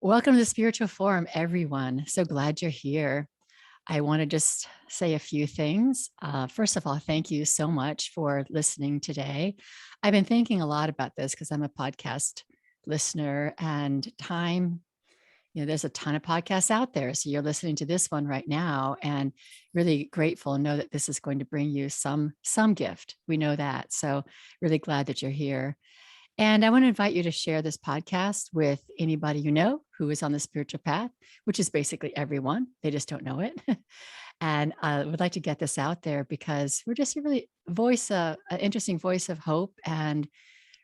Welcome to the Spiritual Forum, everyone. So glad you're here. I want to just say a few things. First of all, thank you so much for listening today. I've been thinking a lot about this because I'm a podcast listener and there's a ton of podcasts out there. So you're listening to this one right now and really grateful and know that this is going to bring you some gift. We know that. So really glad that you're here. And I want to invite you to share this podcast with anybody you know who is on the spiritual path, which is basically everyone. They just don't know it. And I would like to get this out there because we're just a really an interesting voice of hope and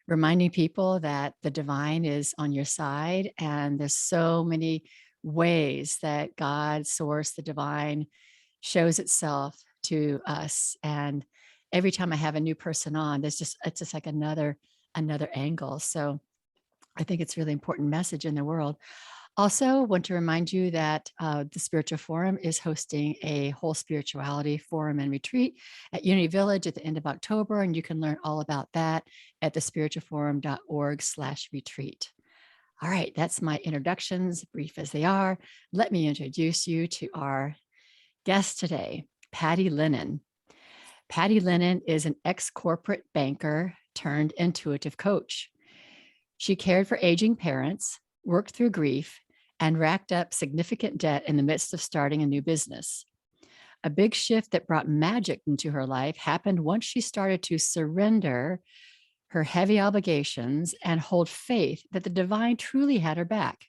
reminding people that the divine is on your side. And there's so many ways that God, source, the divine shows itself to us. And every time I have a new person on, it's just like another angle. So I think it's a really important message in the world. Also, want to remind you that the Spiritual Forum is hosting a whole spirituality forum and retreat at Unity Village at the end of October, and you can learn all about that at thespiritualforum.org/retreat. All right, that's my introductions, brief as they are. Let me introduce you to our guest today, Patty Lennon. Patty Lennon is an ex-corporate banker turned intuitive coach. She cared for aging parents, worked through grief, and racked up significant debt in the midst of starting a new business. A big shift that brought magic into her life happened once she started to surrender her heavy obligations and hold faith that the divine truly had her back.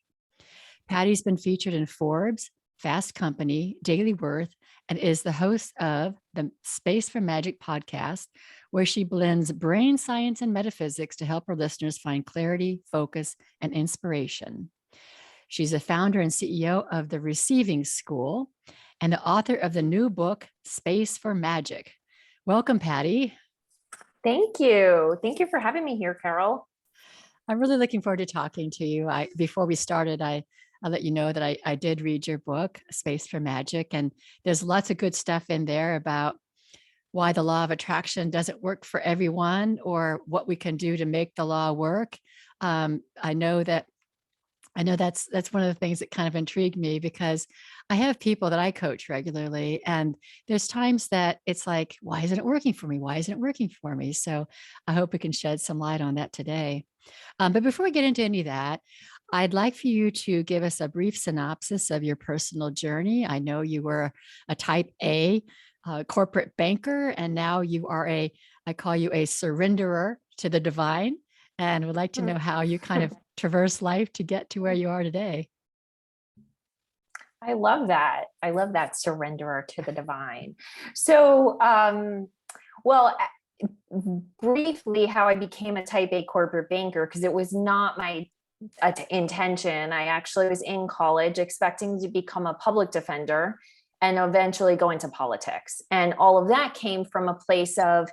Patty's been featured in Forbes, Fast Company, Daily Worth, and is the host of the Space for Magic podcast, where she blends brain science and metaphysics to help her listeners find clarity, focus, and inspiration. She's the founder and CEO of the Receiving School and the author of the new book, Space for Magic. Welcome, Patty. Thank you. Thank you for having me here, Carol. I'm really looking forward to talking to you. Before we started, I'll let you know that I did read your book, Space for Magic, and there's lots of good stuff in there about why the law of attraction doesn't work for everyone or what we can do to make the law work. I know that's one of the things that kind of intrigued me because I have people that I coach regularly, and there's times that it's like, why isn't it working for me? Why isn't it working for me? So I hope we can shed some light on that today. But before we get into any of that, I'd like for you to give us a brief synopsis of your personal journey. I know you were a type A corporate banker, and now you are I call you a surrenderer to the divine, and would like to know how you kind of traverse life to get to where you are today. I love that. I love that surrenderer to the divine. So, well, briefly, how I became a type A corporate banker, because it was not my intention. I actually was in college expecting to become a public defender and eventually go into politics. And all of that came from a place of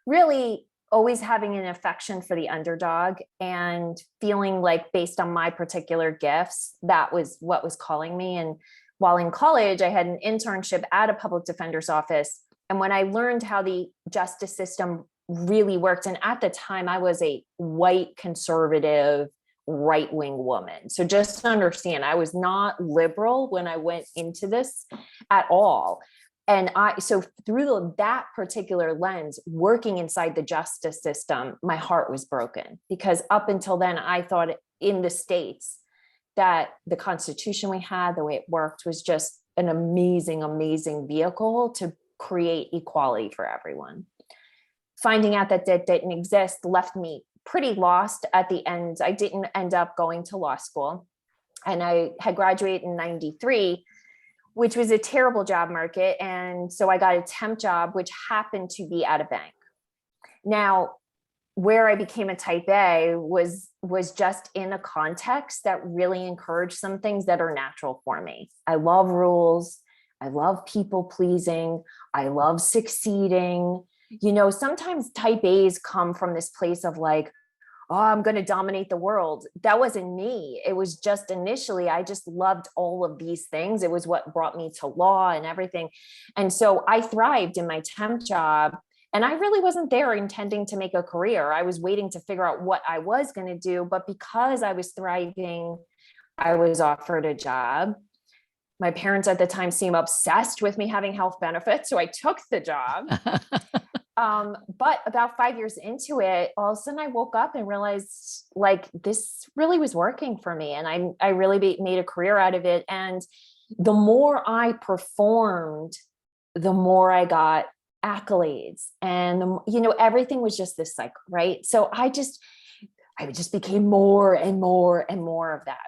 really always having an affection for the underdog and feeling like, based on my particular gifts, that was what was calling me. And while in college, I had an internship at a public defender's office. And when I learned how the justice system really worked, and at the time I was a white conservative right-wing woman. So just to understand, I was not liberal when I went into this at all. And so through that particular lens, working inside the justice system, my heart was broken, because up until then, I thought in the States that the Constitution we had, the way it worked, was just an amazing, amazing vehicle to create equality for everyone. Finding out that that didn't exist left me pretty lost at the end. I didn't end up going to law school, and I had graduated in 93, which was a terrible job market. And so I got a temp job, which happened to be at a bank. Now, where I became a type A was just in a context that really encouraged some things that are natural for me. I love rules. I love people pleasing. I love succeeding. Sometimes type A's come from this place of like, oh, I'm going to dominate the world. That wasn't me. It was just initially, I just loved all of these things. It was what brought me to law and everything. And so I thrived in my temp job, and I really wasn't there intending to make a career. I was waiting to figure out what I was going to do. But because I was thriving, I was offered a job. My parents at the time seemed obsessed with me having health benefits, so I took the job. But about 5 years into it, all of a sudden I woke up and realized like this really was working for me. And I really made a career out of it. And the more I performed, the more I got accolades, and everything was just this cycle, right? So I just became more and more and more of that.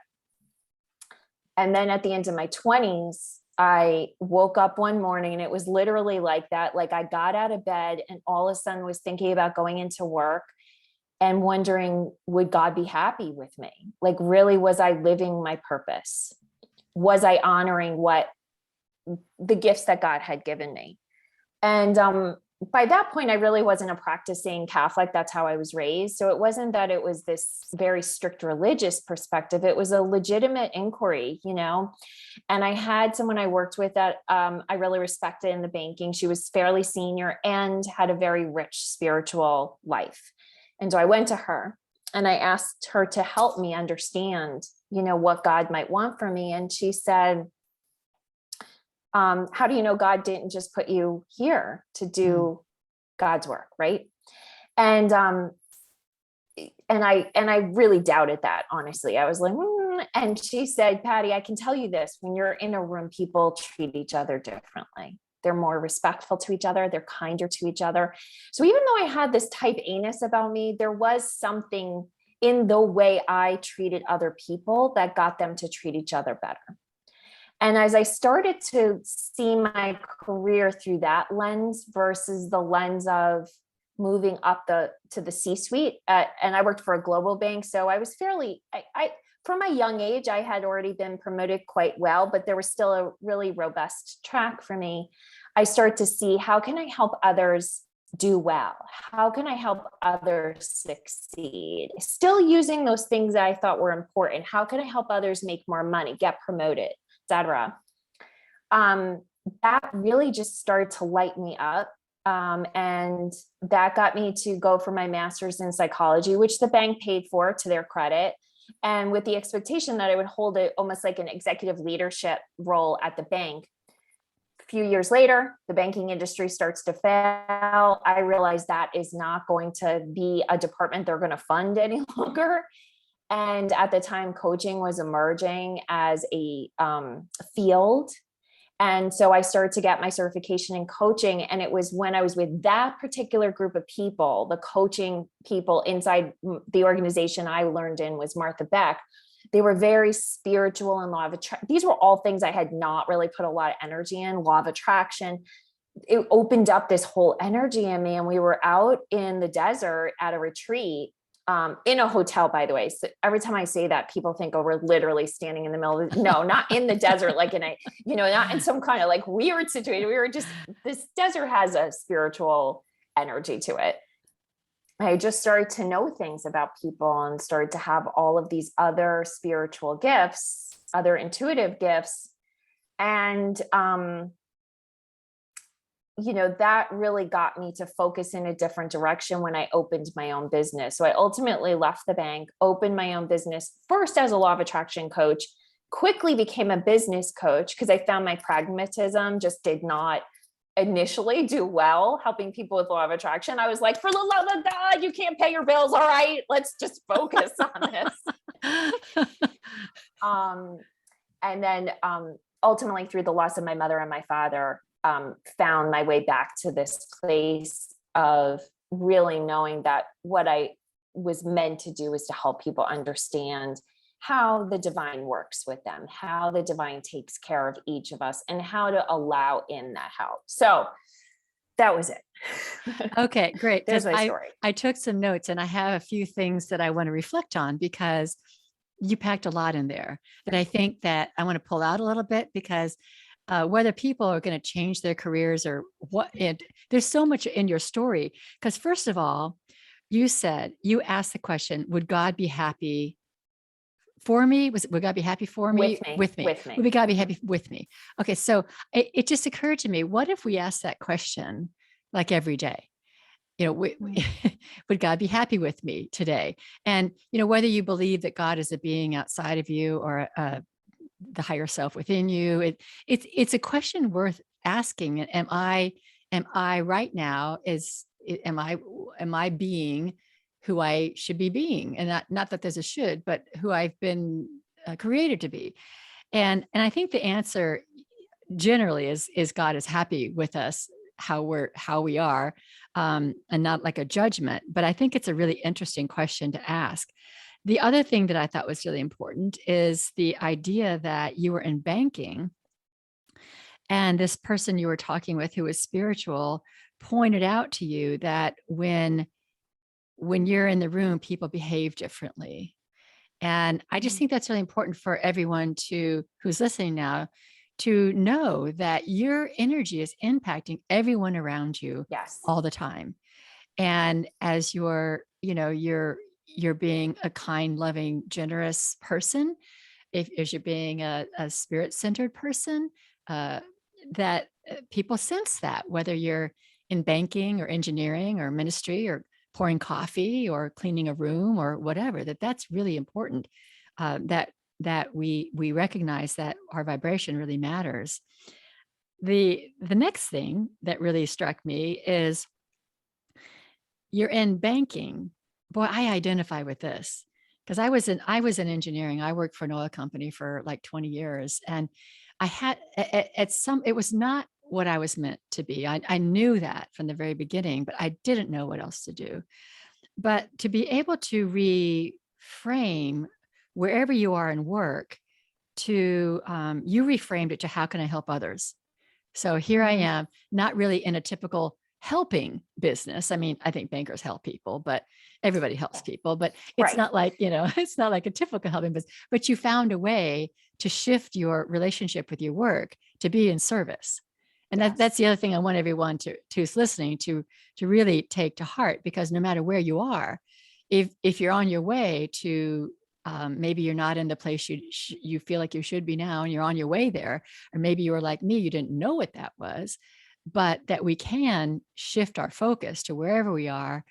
And then at the end of my 20s, I woke up one morning and it was literally like that. Like I got out of bed and all of a sudden was thinking about going into work and wondering, would God be happy with me? Like, really, was I living my purpose? Was I honoring what the gifts that God had given me? And by that point, I really wasn't a practicing Catholic. That's how I was raised. So it wasn't that it was this very strict religious perspective. It was a legitimate inquiry, And I had someone I worked with that I really respected in the banking. She was fairly senior and had a very rich spiritual life. And so I went to her and I asked her to help me understand, what God might want from me. And she said, how do you know God didn't just put you here to do God's work, right? And I really doubted that, honestly. I was like, and she said, Patty, I can tell you this: when you're in a room, people treat each other differently. They're more respectful to each other. They're kinder to each other. So even though I had this type Anus about me, there was something in the way I treated other people that got them to treat each other better. And as I started to see my career through that lens versus the lens of moving up to the C-suite, and I worked for a global bank, so I was fairly, from a young age, I had already been promoted quite well, but there was still a really robust track for me. I started to see, how can I help others do well? How can I help others succeed? Still using those things that I thought were important. How can I help others make more money, get promoted, etc. That really just started to light me up. And that got me to go for my master's in psychology, which the bank paid for, to their credit. And with the expectation that I would hold it almost like an executive leadership role at the bank. A few years later, the banking industry starts to fail. I realized that is not going to be a department they're going to fund any longer. And at the time, coaching was emerging as a field. And so I started to get my certification in coaching. And it was when I was with that particular group of people, the coaching people inside the organization I learned in was Martha Beck. They were very spiritual and law of attraction. These were all things I had not really put a lot of energy in. Law of attraction. It opened up this whole energy in me. And we were out in the desert at a retreat. In a hotel, by the way. So every time I say that, people think, oh, we're literally standing in the middle of no, not in the desert, like in a, not in some kind of like weird situation. We were just, this desert has a spiritual energy to it. I just started to know things about people and started to have all of these other spiritual gifts, other intuitive gifts. And, that really got me to focus in a different direction when I opened my own business. So I ultimately left the bank, opened my own business, first as a law of attraction coach, quickly became a business coach because I found my pragmatism just did not initially do well helping people with law of attraction. I was like, for the love of God, you can't pay your bills. All right, let's just focus on this. And then ultimately, through the loss of my mother and my father, found my way back to this place of really knowing that what I was meant to do is to help people understand how the divine works with them, how the divine takes care of each of us, and how to allow in that help. So that was it. Okay, great. There's my story. I took some notes and I have a few things that I want to reflect on because you packed a lot in there that I think that I want to pull out a little bit because whether people are going to change their careers or what, there's so much in your story. Because first of all, you asked the question, would God be happy for me? Would God be happy for me? With me. Would God be happy with me? Okay. So it just occurred to me, what if we asked that question like every day? would God be happy with me today? And, whether you believe that God is a being outside of you or the higher self within you, it's a question worth asking. Am I right now am I being who I should be being? And not that there's a should, but who I've been created to be. And I think the answer generally is God is happy with us, how we are, and not like a judgment. But I think it's a really interesting question to ask. The other thing that I thought was really important is the idea that you were in banking, and this person you were talking with who was spiritual pointed out to you that when you're in the room, people behave differently. And I just think that's really important for everyone who's listening now to know that your energy is impacting everyone around you Yes. all the time. And as you're being a kind, loving, generous person, if you're being a spirit-centered person, uh, that people sense that, whether you're in banking or engineering or ministry or pouring coffee or cleaning a room or whatever, that's really important, that we recognize that our vibration really matters. The next thing that really struck me is you're in banking. Boy, I identify with this because I was in engineering. I worked for an oil company for like 20 years, and I had it was not what I was meant to be. I knew that from the very beginning, but I didn't know what else to do. But to be able to reframe wherever you are in work, you reframed it to how can I help others? So here I am, not really in a typical helping business. I mean, I think bankers help people, but everybody helps people, but it's Right. not like, it's not like a typical helping business, but you found a way to shift your relationship with your work to be in service. And that's the other thing I want everyone who's listening to really take to heart, because no matter where you are, if you're on your way to maybe you're not in the place you feel like you should be now, and you're on your way there, or maybe you were like me, you didn't know what that was, but that we can shift our focus to wherever we are.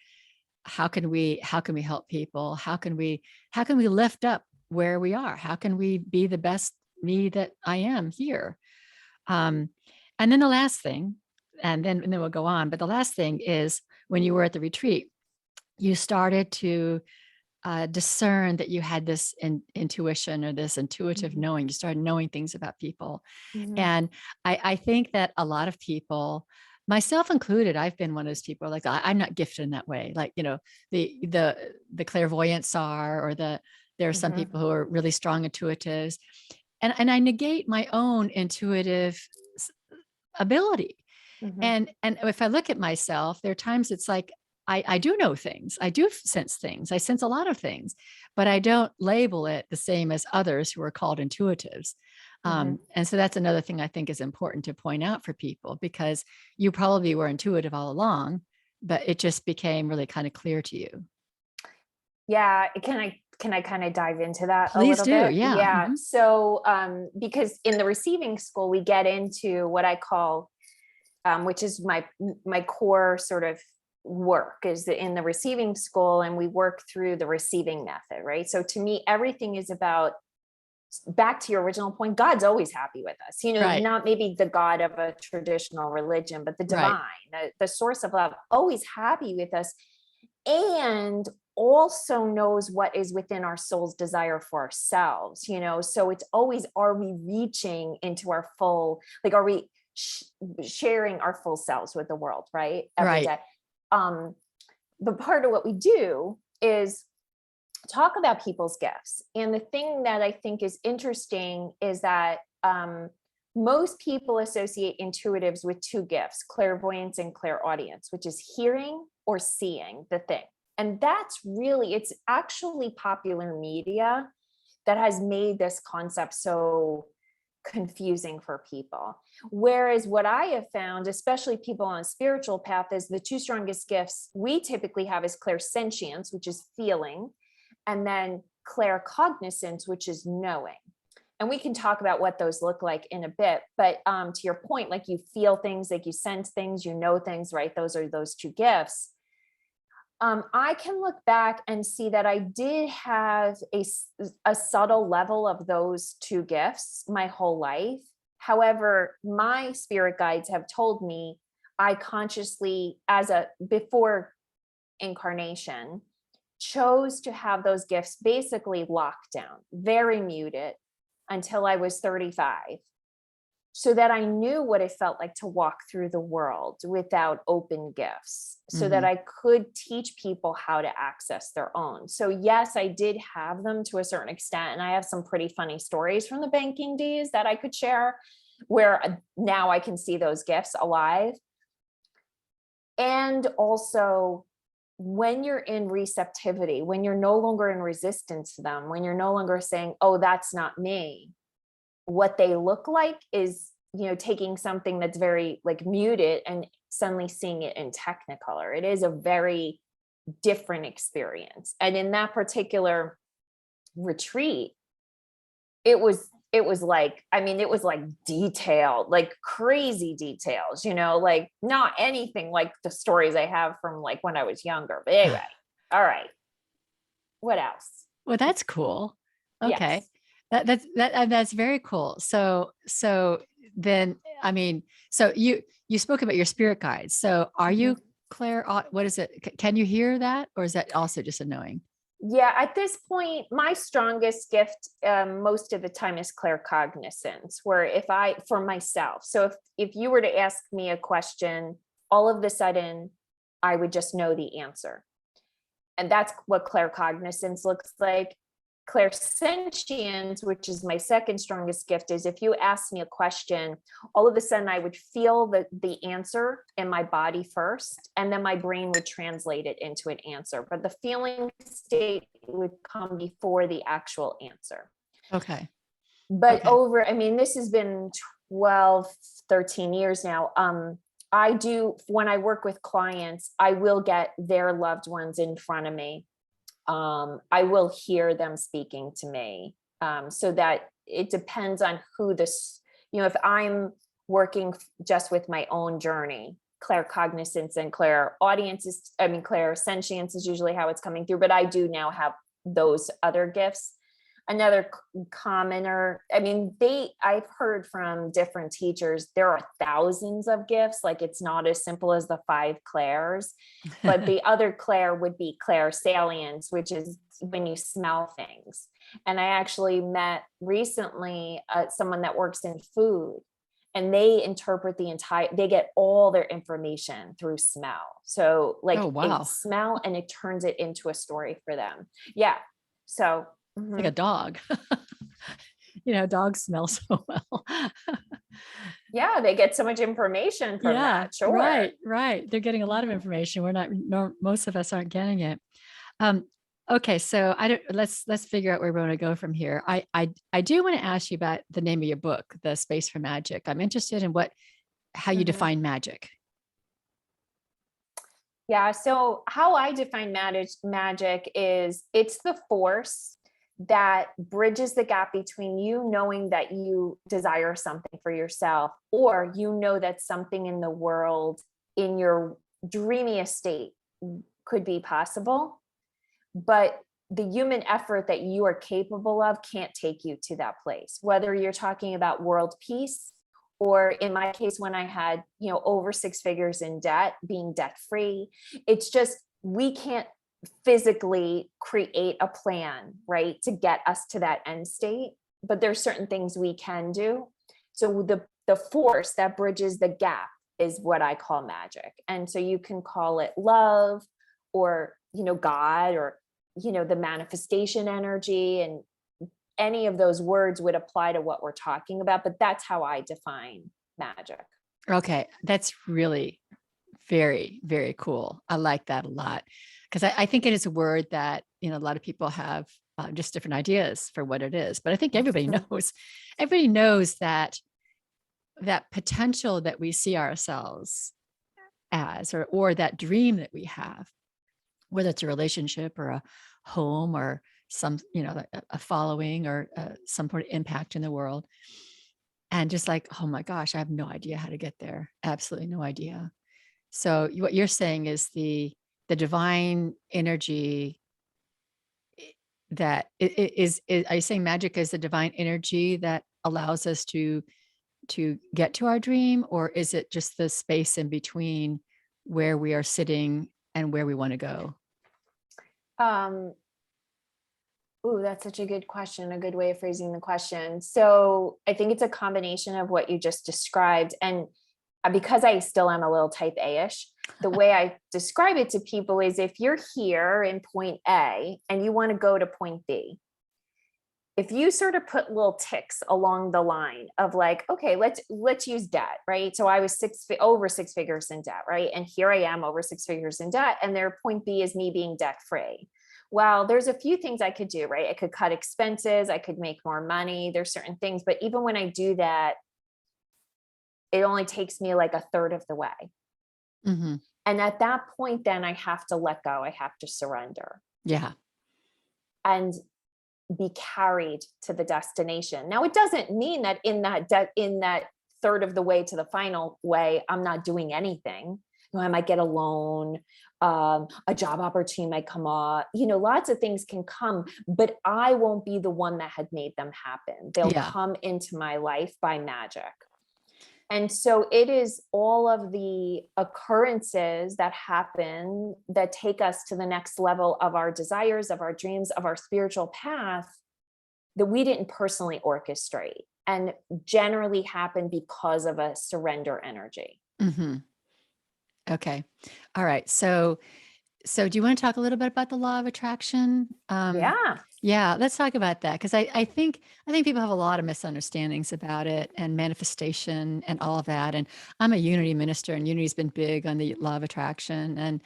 How can we help people? How can we lift up where we are? How can we be the best me that I am here? Um, and then the last thing, and then we'll go on. But the last thing is when you were at the retreat, you started to discern that you had this intuition or this intuitive knowing. You started knowing things about people. And I think that a lot of people, myself included, I've been one of those people like I'm not gifted in that way. Like, the clairvoyants are, or there are some people who are really strong intuitives. And I negate my own intuitive ability. And if I look at myself, there are times it's like, I do know things. I do sense things. I sense a lot of things, but I don't label it the same as others who are called intuitives. And so that's another thing I think is important to point out for people, because you probably were intuitive all along, but it just became really kind of clear to you. Yeah. Can I kind of dive into that a Please little do. bit? Yeah. Yeah. So, because in the receiving school, we get into what I call, which is my core sort of work is in the receiving school, and we work through the receiving method, right? So to me, everything is about, back to your original point, God's always happy with us, Right. not maybe the God of a traditional religion, but the divine, Right. the source of love, always happy with us, and also knows what is within our soul's desire for ourselves, so it's always, are we reaching into our full, like, are we sharing our full selves with the world, right? Every day. But part of what we do is talk about people's gifts. And the thing that I think is interesting is that most people associate intuitives with two gifts, clairvoyance and clairaudience, which is hearing or seeing the thing. And it's actually popular media that has made this concept so confusing for people. Whereas what I have found, especially people on a spiritual path, is the two strongest gifts we typically have is clairsentience, which is feeling, and then claircognizance, which is knowing. And we can talk about what those look like in a bit. But to your point, like, you feel things, like you sense things, you know things, right? Those are those two gifts. I can look back and see that I did have a subtle level of those two gifts my whole life. However, my spirit guides have told me I consciously, before incarnation, chose to have those gifts basically locked down, very muted until I was 35, so that I knew what it felt like to walk through the world without open gifts, so that Mhm. I could teach people how to access their own. So, yes, I did have them to a certain extent. And I have some pretty funny stories from the banking days that I could share, where now I can see those gifts alive. And also, when you're in receptivity, when you're no longer in resistance to them, when you're no longer saying, oh, that's not me, what they look like is, taking something that's very like muted and suddenly seeing it in technicolor. It is a very different experience. And in that particular retreat, it was like, I mean, it was like detailed, like crazy details, like not anything like the stories I have from like when I was younger. But anyway, all right. What else? Well, that's cool. Okay. Yes. That's very cool. So then, I mean, so you spoke about your spirit guides. So are Mhm. you Claire? What is it? Can you hear that, or is that also just annoying? Yeah, at this point, my strongest gift most of the time is claircognizance, where if I, for myself, so if you were to ask me a question, all of the sudden, I would just know the answer. And that's what claircognizance looks like. Clairsentience, which is my second strongest gift, is if you ask me a question, all of a sudden I would feel the answer in my body first, and then my brain would translate it into an answer. But the feeling state would come before the actual answer. Okay. But Okay. I mean, this has been 12, 13 years now. I do, when I work with clients, I will get their loved ones in front of me. I will hear them speaking to me. So that it depends on who this, if I'm working just with my own journey, claircognizance and clairaudience clairsentience is usually how it's coming through, but I do now have those other gifts. Another commoner, I've heard from different teachers, there are thousands of gifts. Like, it's not as simple as the five clairs, but the other clair would be clairsalience, which is when you smell things. And I actually met recently someone that works in food, and they interpret they get all their information through smell. So like Oh, a wow. smell, and it turns it into a story for them. Yeah. So Like a mhm. dog. Dogs smell so well. Yeah, they get so much information from Yeah, that. Sure. right, right. They're getting a lot of Mhm. information. We're not, most of us aren't getting it. Um, okay, so I don't. Let's figure out where we want to go from here. I do want to ask you about the name of your book, The Space for Magic. I'm interested in how you Mhm. define magic. Yeah. So how I define magic is it's the force that bridges the gap between you knowing that you desire something for yourself, or that something in the world in your dreamiest state could be possible. But the human effort that you are capable of can't take you to that place, whether you're talking about world peace, or in my case, when I had, over six figures in debt, being debt free. It's just, we can't physically create a plan, right, to get us to that end state, but there's certain things we can do. So the force that bridges the gap is what I call magic. And so you can call it love, or God, or the manifestation energy, and any of those words would apply to what we're talking about, but that's how I define magic. Okay, that's really very, very cool. I like that a lot because I think it is a word that a lot of people have just different ideas for what it is. But I think Mhm. everybody knows that potential that we see ourselves as, or that dream that we have, whether it's a relationship or a home or some, a following or some sort of impact in the world. And just like, oh my gosh, I have no idea how to get there. Absolutely no idea. So what you're saying is the divine energy that are you saying magic is the divine energy that allows us to get to our dream, or is it just the space in between where we are sitting and where we want to go? Um, Ooh, that's such a good question, a good way of phrasing the question. So I think it's a combination of what you just described. And because I still am a little type A-ish, the way I describe it to people is if you're here in point A and you want to go to point B, if you sort of put little ticks along the line of like, okay, let's use debt, right? So I was over six figures in debt, right? And here I am over six figures in debt, and their point B is me being debt free. Well, there's a few things I could do, right? I could cut expenses, I could make more money. There's certain things, but even when I do that, it only takes me like a third of the way. Mhm. And at that point, then I have to let go. I have to surrender Yeah. and be carried to the destination. Now, it doesn't mean that in that third of the way to the final way, I'm not doing anything. You know, I might get a loan, a job opportunity might come up. You know, lots of things can come, but I won't be the one that had made them happen. They'll Yeah. come into my life by magic. And so it is all of the occurrences that happen that take us to the next level of our desires, of our dreams, of our spiritual path that we didn't personally orchestrate and generally happen because of a surrender energy. Mhm. Okay. All right. So do you want to talk a little bit about the law of attraction? Yeah. Yeah, let's talk about that because I think people have a lot of misunderstandings about it and manifestation and all of that. And I'm a unity minister, and unity's been big on the law of attraction. And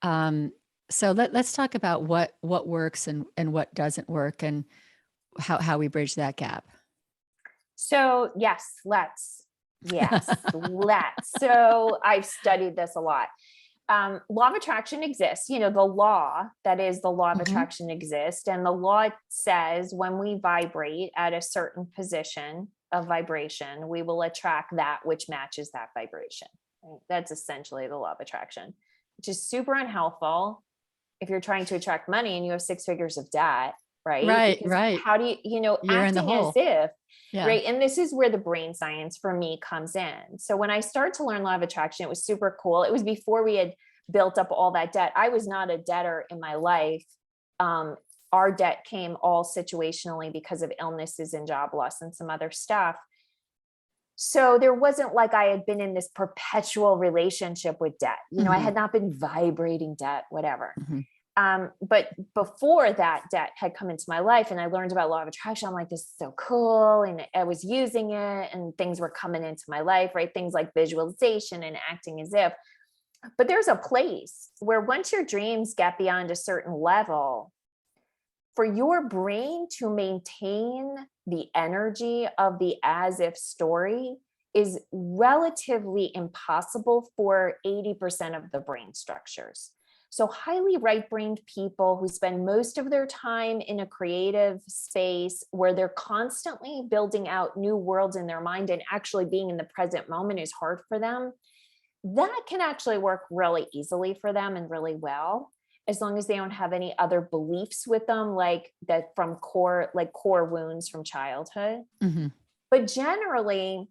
um, so let's talk about what works and what doesn't work, and how we bridge that gap. So yes, let's. Yes, let's. So I've studied this a lot. Law of attraction exists. You know, the law that is the law of Mhm. attraction exists. And the law says when we vibrate at a certain position of vibration, we will attract that which matches that vibration. Right? That's essentially the law of attraction, which is super unhelpful if you're trying to attract money and you have six figures of debt, right? Right, Because right. how do You're in the acting as hole. if, Yeah. right? And this is where the brain science for me comes in. So when I started to learn law of attraction, it was super cool. It was before we had built up all that debt. I was not a debtor in my life. Um, our debt came all situationally because of illnesses and job loss and some other stuff. So there wasn't like I had been in this perpetual relationship with debt. You know, I Mhm. had not been vibrating debt, whatever. Mhm. But before that debt had come into my life and I learned about law of attraction, I'm like, this is so cool. And I was using it and things were coming into my life, right? Things like visualization and acting as if. But there's a place where once your dreams get beyond a certain level, for your brain to maintain the energy of the as if story is relatively impossible for 80% of the brain structures. So, highly right brained people who spend most of their time in a creative space where they're constantly building out new worlds in their mind and actually being in the present moment is hard for them. That can actually work really easily for them and really well as long as they don't have any other beliefs with them like that from core wounds from childhood. Mhm. But generally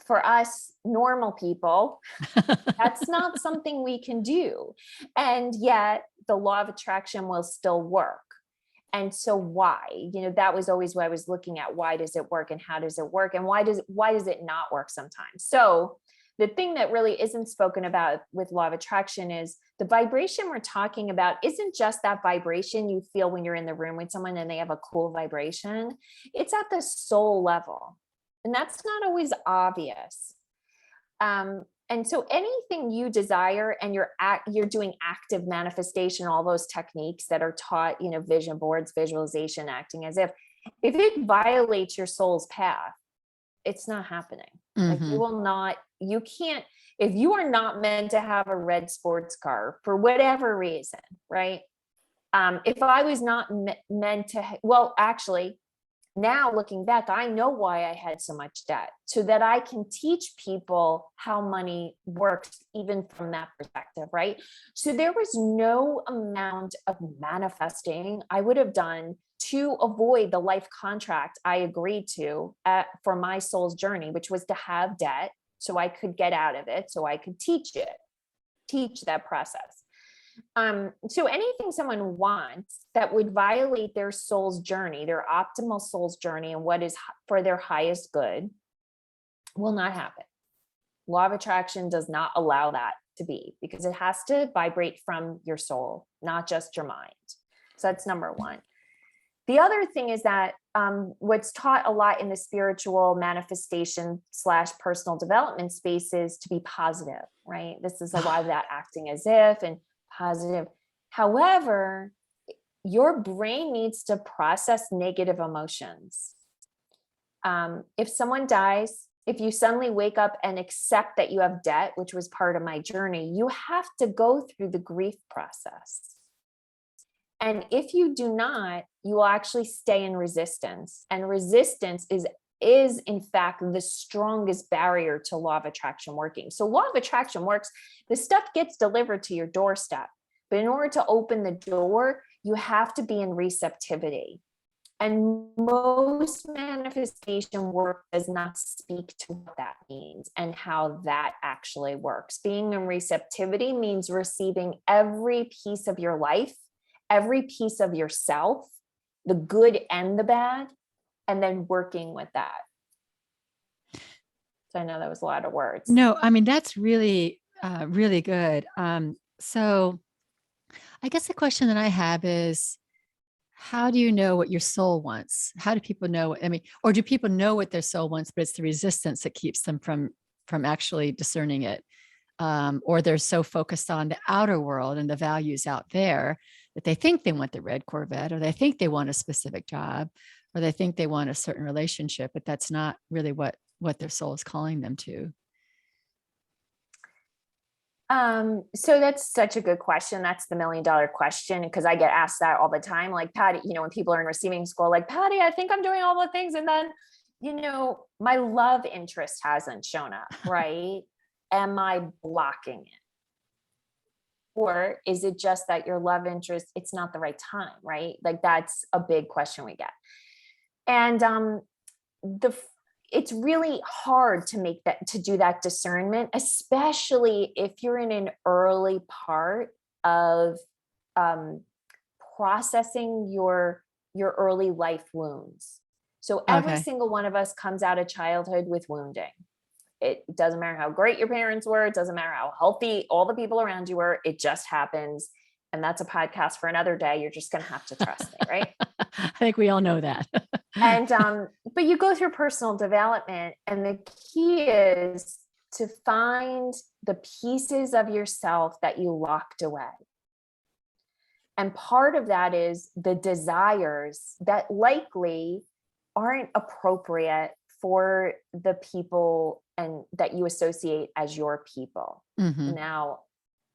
for us normal people, that's not something we can do. And yet the law of attraction will still work. And so why? You know, that was always what I was looking at. Why does it work and how does it work? And why does it not work sometimes? So the thing that really isn't spoken about with law of attraction is the vibration we're talking about isn't just that vibration you feel when you're in the room with someone and they have a cool vibration. It's at the soul level. And that's not always obvious. And so anything you desire and you're doing active manifestation, all those techniques that are taught, you know, vision boards, visualization, acting as if it violates your soul's path, it's not happening. Like Mhm. you can't, if you are not meant to have a red sports car for whatever reason, right? If I was not meant to, well, actually, Now looking back, I know why I had so much debt, so that I can teach people how money works, even from that perspective, right? So there was no amount of manifesting I would have done to avoid the life contract I agreed to for my soul's journey, which was to have debt so I could get out of it, so I could teach that process. So anything someone wants that would violate their soul's journey, their optimal soul's journey, and what is for their highest good will not happen. Law of attraction does not allow that to be, because it has to vibrate from your soul, not just your mind. So that's number one. The other thing is that what's taught a lot in the spiritual manifestation / personal development space is to be positive, right? This is a lot of that acting as if and positive. However, your brain needs to process negative emotions. If someone dies, if you suddenly wake up and accept that you have debt, which was part of my journey, you have to go through the grief process. And if you do not, you will actually stay in resistance. And resistance is in fact the strongest barrier to law of attraction working. So law of attraction works, the stuff gets delivered to your doorstep. But in order to open the door, you have to be in receptivity. And most manifestation work does not speak to what that means and how that actually works. Being in receptivity means receiving every piece of your life, every piece of yourself, the good and the bad, and then working with that. So I know that was a lot of words. No, I mean, that's really, really good. So I guess the question that I have is, how do you know what your soul wants? How do people know? I mean, or do people know what their soul wants, but it's the resistance that keeps them from actually discerning it? Or they're so focused on the outer world and the values out there that they think they want the red Corvette, or they think they want a specific job, or they think they want a certain relationship, but that's not really what their soul is calling them to. So that's such a good question. That's the $1 million question, because I get asked that all the time. Like, Patty, when people are in receiving school, like, Patty, I think I'm doing all the things. And then, my love interest hasn't shown up, right? Am I blocking it? Or is it just that your love interest, it's not the right time, right? Like, that's a big question we get. And it's really hard to do that discernment, especially if you're in an early part of processing your early life wounds. So every single one of us comes out of childhood with wounding. It doesn't matter how great your parents were. It doesn't matter how healthy all the people around you were. It just happens. And that's a podcast for another day. You're just going to have to trust me, right? I think we all know that. And, but you go through personal development, and the key is to find the pieces of yourself that you locked away. And part of that is the desires that likely aren't appropriate for the people and that you associate as your people. Mm-hmm. Now,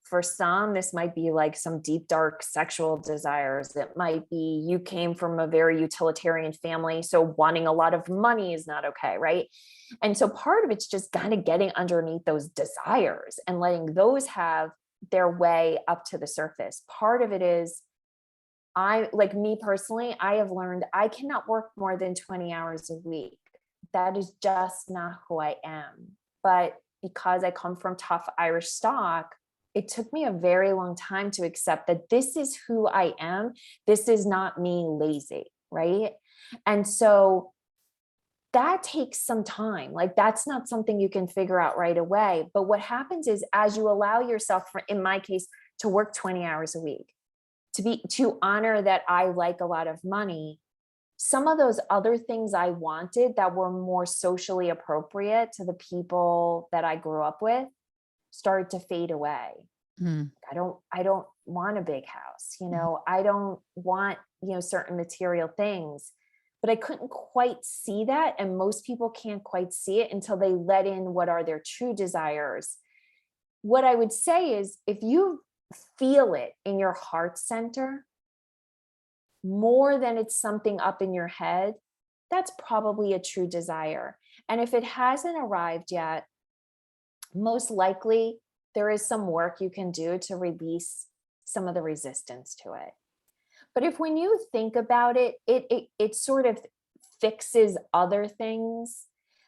for some, this might be like some deep, dark sexual desires. It might be you came from a very utilitarian family, so wanting a lot of money is not okay, right? And so part of it's just kind of getting underneath those desires and letting those have their way up to the surface. Part of it is, like me personally, I have learned I cannot work more than 20 hours a week. That is just not who I am. But because I come from tough Irish stock, it took me a very long time to accept that this is who I am. This is not me lazy, right? And so that takes some time. Like, that's not something you can figure out right away. But what happens is, as you allow yourself, in my case, to work 20 hours a week, to honor that I like a lot of money, some of those other things I wanted that were more socially appropriate to the people that I grew up with started to fade away. Mm. I don't want a big house, I don't want, certain material things, but I couldn't quite see that. And most people can't quite see it until they let in what are their true desires. What I would say is, if you feel it in your heart center more than it's something up in your head, that's probably a true desire. And if it hasn't arrived yet, most likely there is some work you can do to release some of the resistance to it. But if when you think about it, it sort of fixes other things,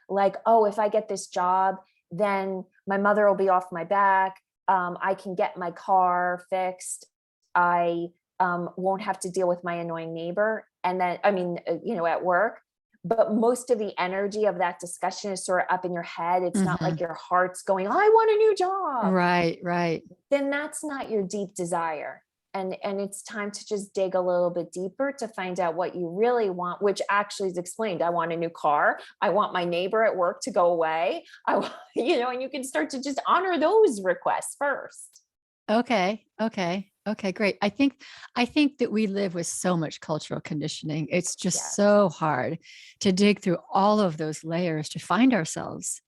like, oh, if I get this job, then my mother will be off my back. I can get my car fixed. I won't have to deal with my annoying neighbor. And then, I mean, at work. But most of the energy of that discussion is sort of up in your head. It's not like your heart's going, I want a new job. Right, right. Then that's not your deep desire. And it's time to just dig a little bit deeper to find out what you really want, which actually is explained. I want a new car. I want my neighbor at work to go away. I want, and you can start to just honor those requests first. Okay, great. I think that we live with so much cultural conditioning. It's just Yes. so hard to dig through all of those layers to find ourselves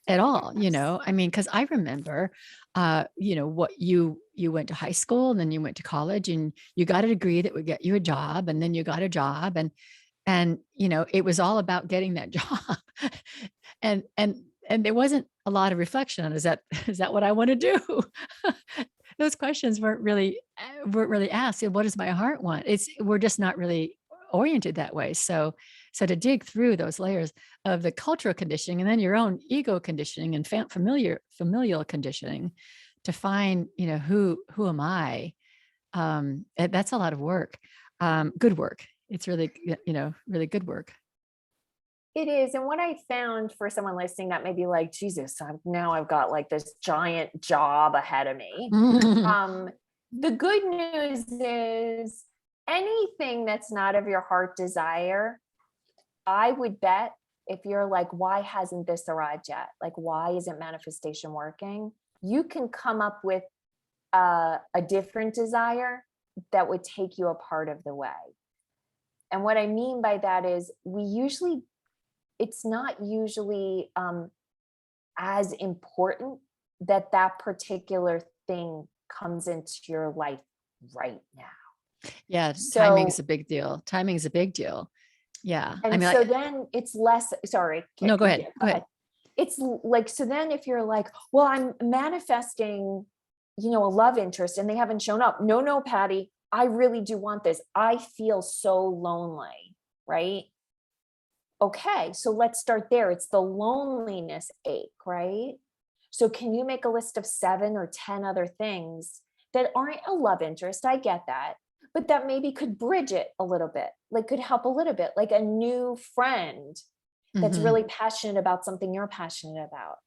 at all, Yes. I mean, because I remember, what you went to high school and then you went to college and you got a degree that would get you a job, and then you got a job, and it was all about getting that job. And there wasn't a lot of reflection on, is that what I want to do? Those questions weren't really asked. What does my heart want? We're just not really oriented that way. So to dig through those layers of the cultural conditioning and then your own ego conditioning and familial conditioning to find, who am I? That's a lot of work. Good work. It's really, really good work. It is. And what I found for someone listening that may be like, Jesus, now I've got like this giant job ahead of me. The good news is anything that's not of your heart desire, I would bet, if you're like, why hasn't this arrived yet? Like, why isn't manifestation working? You can come up with a different desire that would take you a part of the way. And what I mean by that is it's not usually as important that particular thing comes into your life right now. Yeah, So, timing's a big deal. Timing's a big deal. Yeah. and so then it's less, sorry. No, go ahead. Go ahead. It's like, so then if you're like, well, I'm manifesting, a love interest and they haven't shown up. No, Patty, I really do want this. I feel so lonely, right? Okay, so let's start there. It's the loneliness ache, right? So can you make a list of 7 or 10 other things that aren't a love interest? I get that, but that maybe could bridge it a little bit, like could help a little bit, like a new friend that's really passionate about something you're passionate about.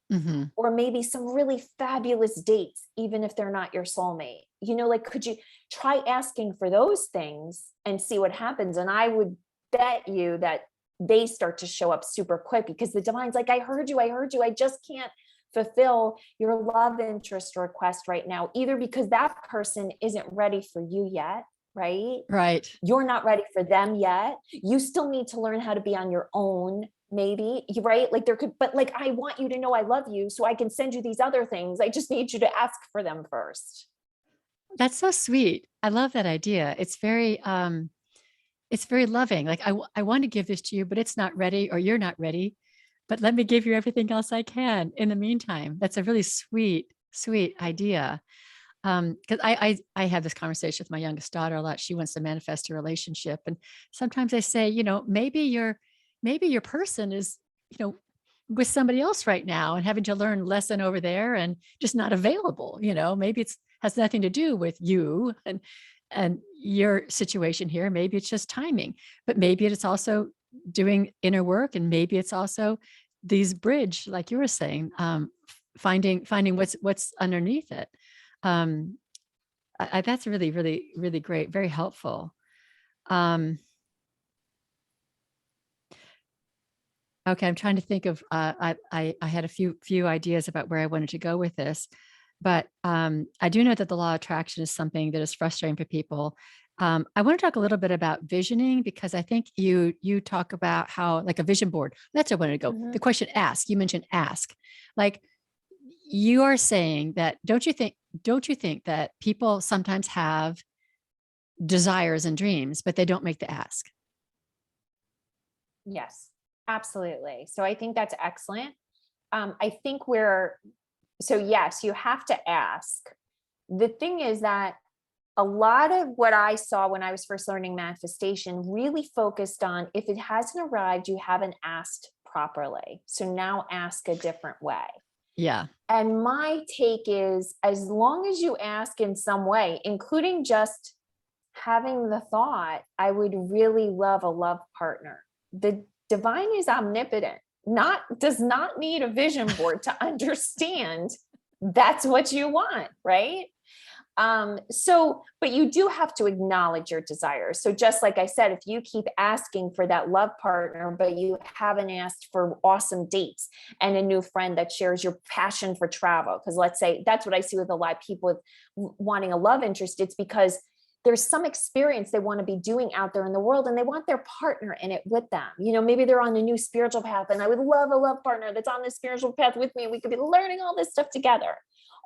Or maybe some really fabulous dates, even if they're not your soulmate. Like, could you try asking for those things and see what happens? And I would bet you that they start to show up super quick, because the divine's like, I heard you. I just can't fulfill your love interest request right now, either because that person isn't ready for you yet, right? Right. You're not ready for them yet. You still need to learn how to be on your own, maybe, right? Like but like, I want you to know I love you so I can send you these other things. I just need you to ask for them first. That's so sweet. I love that idea. It's very loving. Like, I want to give this to you, but it's not ready, or you're not ready, but let me give you everything else I can in the meantime. That's a really sweet idea. Because I have this conversation with my youngest daughter a lot. She wants to manifest a relationship. And sometimes I say, maybe your person is, with somebody else right now and having to learn a lesson over there and just not available. Maybe has nothing to do with you and your situation here. Maybe it's just timing, but maybe it's also doing inner work, and maybe it's also these bridge, like you were saying, finding what's underneath it. That's really, really, really great. Very helpful. Okay, I'm trying to think of. I had a few ideas about where I wanted to go with this, but I do know that the law of attraction is something that is frustrating for people. I want to talk a little bit about visioning, because I think you talk about how, like, a vision board. That's where I wanted to go. The question ask. You mentioned ask. Like, you are saying that, don't you think that people sometimes have desires and dreams, but they don't make the ask? Yes, absolutely. So I think that's excellent. I think so yes, you have to ask. The thing is that a lot of what I saw when I was first learning manifestation really focused on, if it hasn't arrived, you haven't asked properly. So now ask a different way. Yeah. And my take is, as long as you ask in some way, including just having the thought, I would really love a love partner. The divine is omnipotent, does not need a vision board to understand that's what you want, right? But you do have to acknowledge your desires. So just like I said, if you keep asking for that love partner, but you haven't asked for awesome dates and a new friend that shares your passion for travel, because let's say that's what I see with a lot of people with wanting a love interest, it's because there's some experience they want to be doing out there in the world and they want their partner in it with them. Maybe they're on a new spiritual path and I would love a love partner that's on this spiritual path with me. And we could be learning all this stuff together.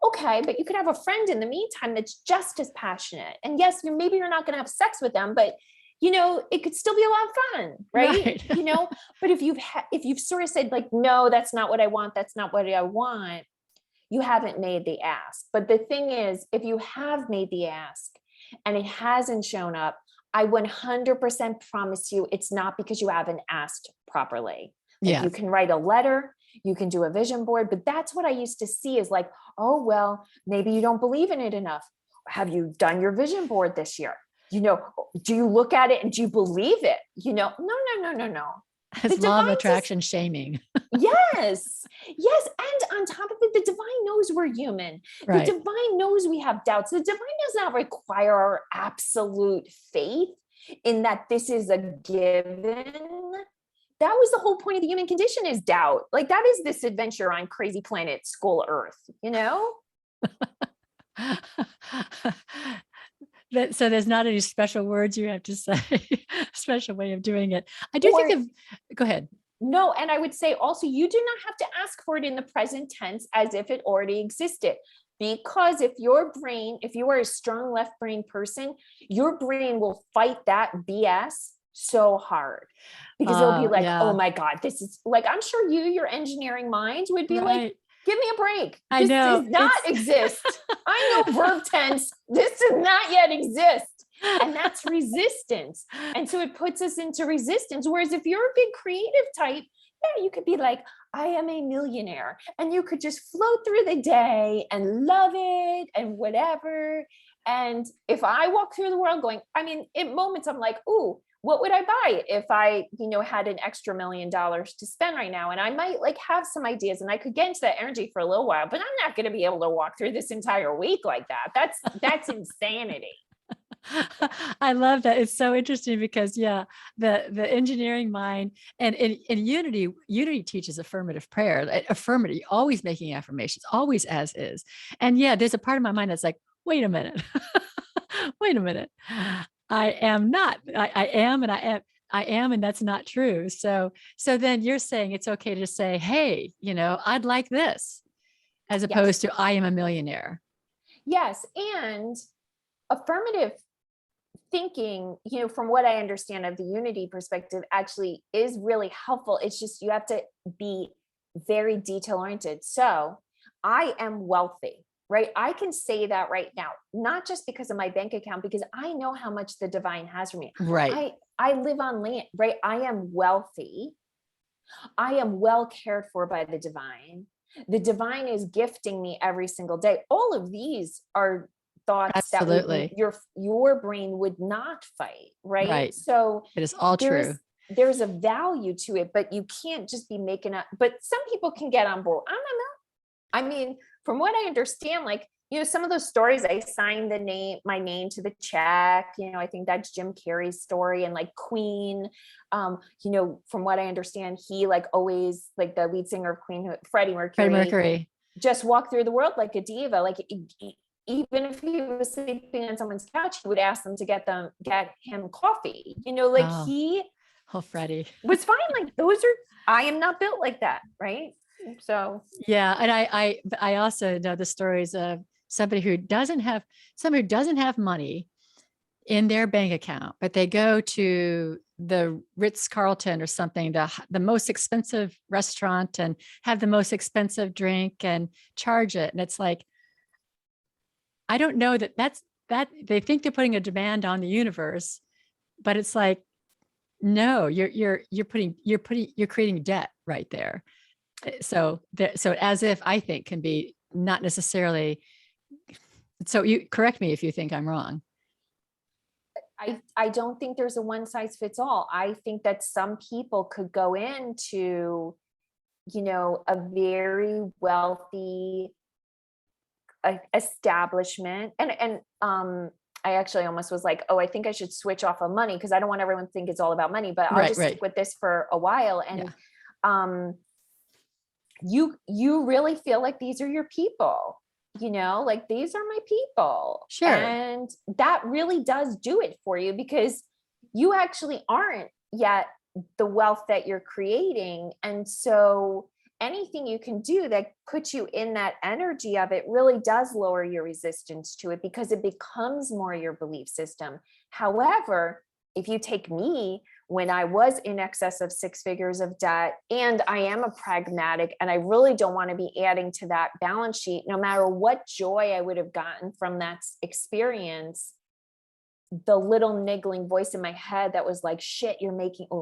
Okay, but you could have a friend in the meantime that's just as passionate. And yes, maybe you're not going to have sex with them, but it could still be a lot of fun, right? But if you've sort of said like, no, that's not what I want, that's not what I want, you haven't made the ask. But the thing is, if you have made the ask and it hasn't shown up, I 100% promise you it's not because you haven't asked properly. Like you can write a letter, you can do a vision board, but that's what I used to see is like, oh, well, maybe you don't believe in it enough. Have you done your vision board this year? Do you look at it and do you believe it? No. It's law of attraction shaming. Yes. And on top of it, the divine knows we're human. Right. The divine knows we have doubts. The divine does not require our absolute faith in that this is a given. That was the whole point of the human condition, is doubt. Like that is this adventure on crazy planet school Earth, So there's not any special words you have to say, special way of doing it. I do think of, go ahead. No, and I would say also, you do not have to ask for it in the present tense as if it already existed. Because if you are a strong left brain person, your brain will fight that BS so hard. Because it'll be like, oh my God, this is like, I'm sure your engineering mind would be like, give me a break. This does not exist. I know verb tense. This does not yet exist. And that's resistance. And so it puts us into resistance. Whereas if you're a big creative type, you could be like, I am a millionaire. And you could just float through the day and love it and whatever. And if I walk through the world going, in moments I'm like, ooh, what would I buy if I, had an extra $1 million to spend right now? And I might like have some ideas and I could get into that energy for a little while, but I'm not going to be able to walk through this entire week like that. That's insanity. I love that. It's so interesting because the engineering mind and in unity teaches affirmative prayer, affirmative, always making affirmations, always as is. And there's a part of my mind that's like, wait a minute. I am not, I am, and that's not true. So then you're saying it's okay to say, hey, I'd like this, as opposed to I am a millionaire. Yes. And affirmative thinking, from what I understand of the unity perspective, actually is really helpful. It's just, you have to be very detail oriented. So I am wealthy, right? I can say that right now, not just because of my bank account, because I know how much the divine has for me. Right. I live on land, right? I am wealthy. I am well cared for by the divine. The divine is gifting me every single day. All of these are thoughts Absolutely. that your brain would not fight, right? So it is all true. There's a value to it, but you can't just be making up. But some people can get on board. I don't know. From what I understand, like, some of those stories, I signed my name to the check. I think that's Jim Carrey's story, and like Queen. From what I understand, he like always, like the lead singer of Queen, Freddie Mercury, just walked through the world like a diva. Like even if he was sleeping on someone's couch, he would ask them to get him coffee. He Freddie was fine. Like I am not built like that, right? So and I also know the stories of somebody who doesn't have money in their bank account, but they go to the Ritz-Carlton or something, the most expensive restaurant, and have the most expensive drink and charge it. And it's like, I don't know that they think they're putting a demand on the universe, but it's like, no, you're creating debt right there. So as if, I think, can be not necessarily. So you correct me if you think I'm wrong. I don't think there's a one size fits all. I think that some people could go into, a very wealthy establishment, and I actually almost was like, oh, I think I should switch off of money because I don't want everyone to think it's all about money, but I'll just stick with this for a while. And you really feel like these are your people, like these are my people. Sure. And that really does do it for you, because you actually aren't yet the wealth that you're creating. And so anything you can do that puts you in that energy of it really does lower your resistance to it, because it becomes more your belief system. However, if you take me, when I was in excess of 6 figures of debt, and I am a pragmatic, and I really don't want to be adding to that balance sheet, no matter what joy I would have gotten from that experience, the little niggling voice in my head that was like, shit, you're making it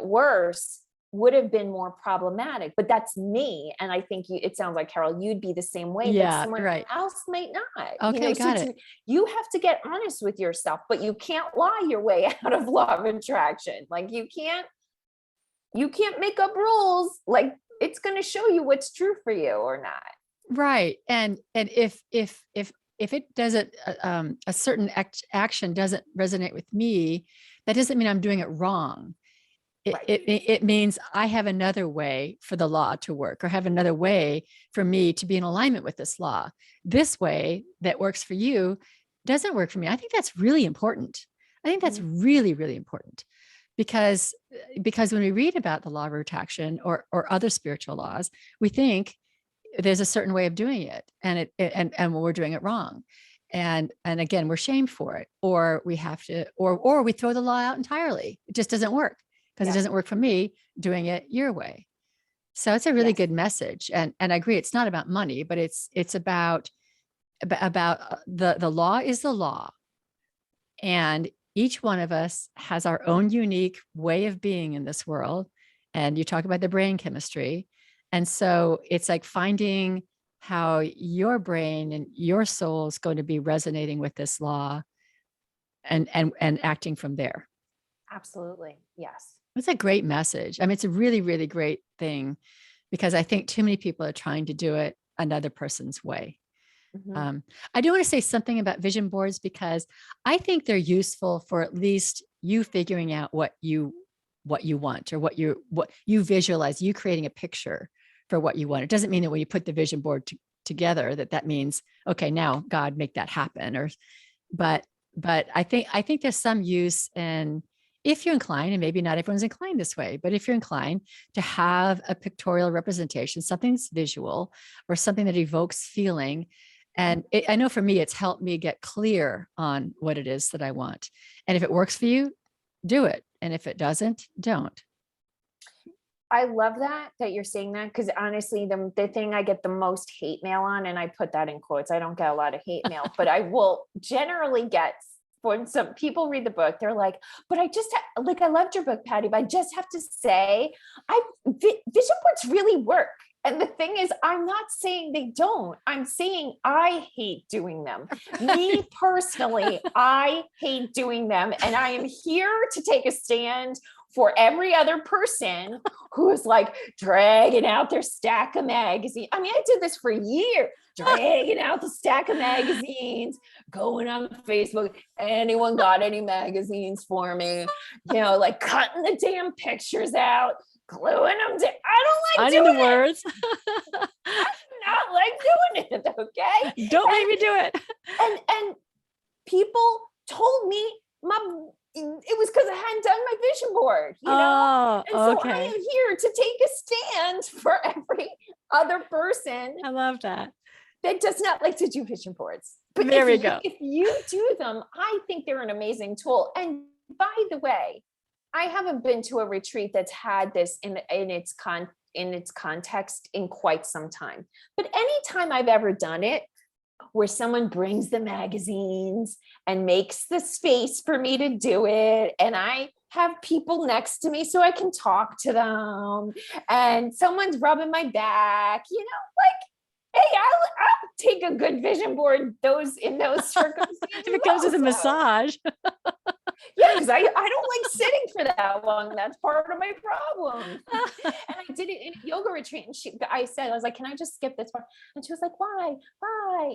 worse, would have been more problematic. But that's me. And I think it sounds like, Carol, you'd be the same way, but someone else might not. Okay, got it. You have to get honest with yourself, but you can't lie your way out of law of attraction. Like you can't make up rules. Like it's going to show you what's true for you or not. Right. And if it doesn't, a certain action doesn't resonate with me, that doesn't mean I'm doing it wrong. It means I have another way for the law to work, or have another way for me to be in alignment with this law. This way that works for you doesn't work for me. I think that's really important. I think that's really, really important, because when we read about the law of attraction or other spiritual laws, we think there's a certain way of doing it, and we're doing it wrong. And again, we're shamed for it, or we have to, or we throw the law out entirely. It just doesn't work, because it doesn't work for me doing it your way. So it's a really good message. And I agree, it's not about money, but it's about the law is the law. And each one of us has our own unique way of being in this world. And you talk about the brain chemistry. And so it's like finding how your brain and your soul is going to be resonating with this law, and acting from there. Absolutely. Yes. It's a great message. I mean, it's a really, really great thing, because I think too many people are trying to do it another person's way. I do want to say something about vision boards, because I think they're useful for at least you figuring out what you want, or what you visualize, you creating a picture for what you want. It doesn't mean that when you put the vision board together, that means, okay, now God, make that happen. But I think there's some use in, if you're inclined, and maybe not everyone's inclined this way, but if you're inclined to have a pictorial representation, something that's visual or something that evokes feeling. And I know for me, it's helped me get clear on what it is that I want. And if it works for you, do it. And if it doesn't, don't. I love that you're saying that, because honestly, the thing I get the most hate mail on, and I put that in quotes, I don't get a lot of hate mail, but I will generally get, when some people read the book, they're like, but I loved your book, Patty, but I just have to say, vision boards really work. And the thing is, I'm not saying they don't. I'm saying I hate doing them. Me personally, I hate doing them. And I am here to take a stand for every other person who is like dragging out their stack of magazines. I mean, I did this for years, dragging out the stack of magazines, going on Facebook. Anyone got any magazines for me? Like cutting the damn pictures out, gluing them down. I don't like doing the words. I do not like doing it. Okay. Don't make me do it. And people told me it was because I hadn't done my vision board, Oh, and so okay. I am here to take a stand for every other person. I love that Does not like to do vision boards. But There we go. if you do them, I think they're an amazing tool. And by the way, I haven't been to a retreat that's had this in its context in quite some time. But anytime I've ever done it, where someone brings the magazines and makes the space for me to do it, and I have people next to me so I can talk to them, and someone's rubbing my back, like, hey, I'll take a good vision board in those circumstances. If it comes with a also. massage. Yeah, because I don't like sitting for that long. That's part of my problem. And I did it in a yoga retreat, and I was like, can I just skip this part? And she was like, why?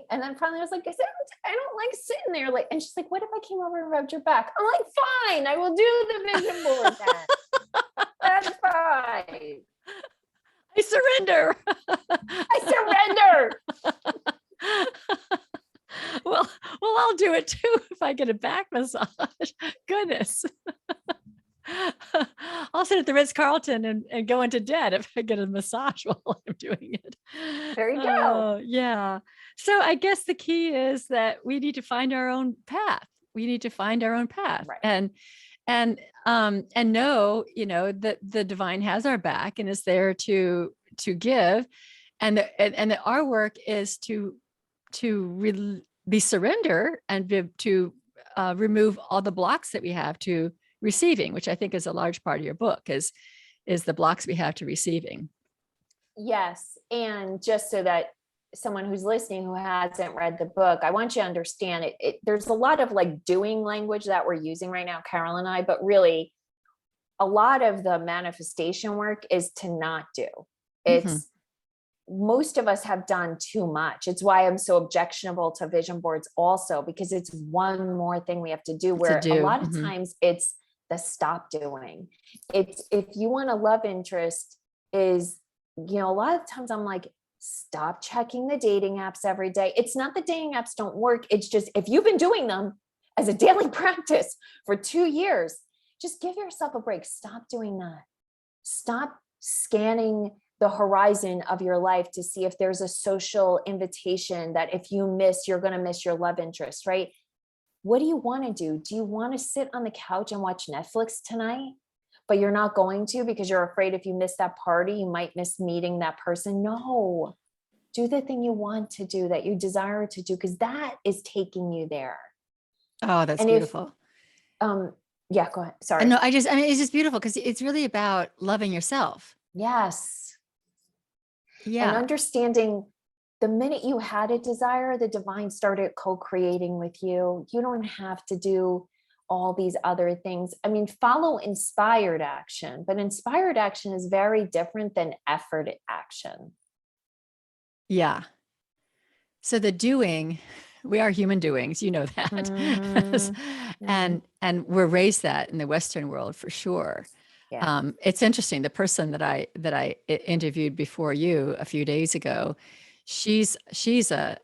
And then finally I was like, I don't like sitting there. Like, and she's like, what if I came over and rubbed your back? I'm like, fine, I will do the vision board then. That's fine. I surrender. I surrender. Well, I'll do it too if I get a back massage. Goodness. I'll sit at the Ritz-Carlton and go into debt if I get a massage while I'm doing it. There you go. Oh, yeah. So I guess the key is that we need to find our own path. We need to find our own path. Right. And know, that the divine has our back and is there to give. And that our work is to be surrender and to remove all the blocks that we have to receiving, which I think is a large part of your book, is the blocks we have to receiving. Yes. And just so that someone who's listening who hasn't read the book, I want you to understand there's a lot of like doing language that we're using right now, Carol and I, but really a lot of the manifestation work is to not do. It's most of us have done too much. It's why I'm so objectionable to vision boards also, because it's one more thing we have to do, where a lot of times it's the stop doing. It's, if you want a love interest, is, a lot of times I'm like, stop checking the dating apps every day. It's not that dating apps don't work. It's just, if you've been doing them as a daily practice for 2 years, just give yourself a break. Stop doing that. Stop scanning the horizon of your life to see if there's a social invitation that if you miss, you're going to miss your love interest, right? What do you want to do? Do you want to sit on the couch and watch Netflix tonight, but you're not going to because you're afraid if you miss that party, you might miss meeting that person? No, do the thing you want to do, that you desire to do, because that is taking you there. Oh, that's beautiful. Yeah, go ahead. Sorry. No, it's just beautiful because it's really about loving yourself. Yes. Yeah. And understanding the minute you had a desire, the divine started co-creating with you. You don't have to do all these other things. I mean, follow inspired action, but inspired action is very different than effort action. Yeah. So the doing, we are human doings, you know that. And we're raised that in the Western world for sure. Yeah. It's interesting. The person that I interviewed before you a few days ago, she's a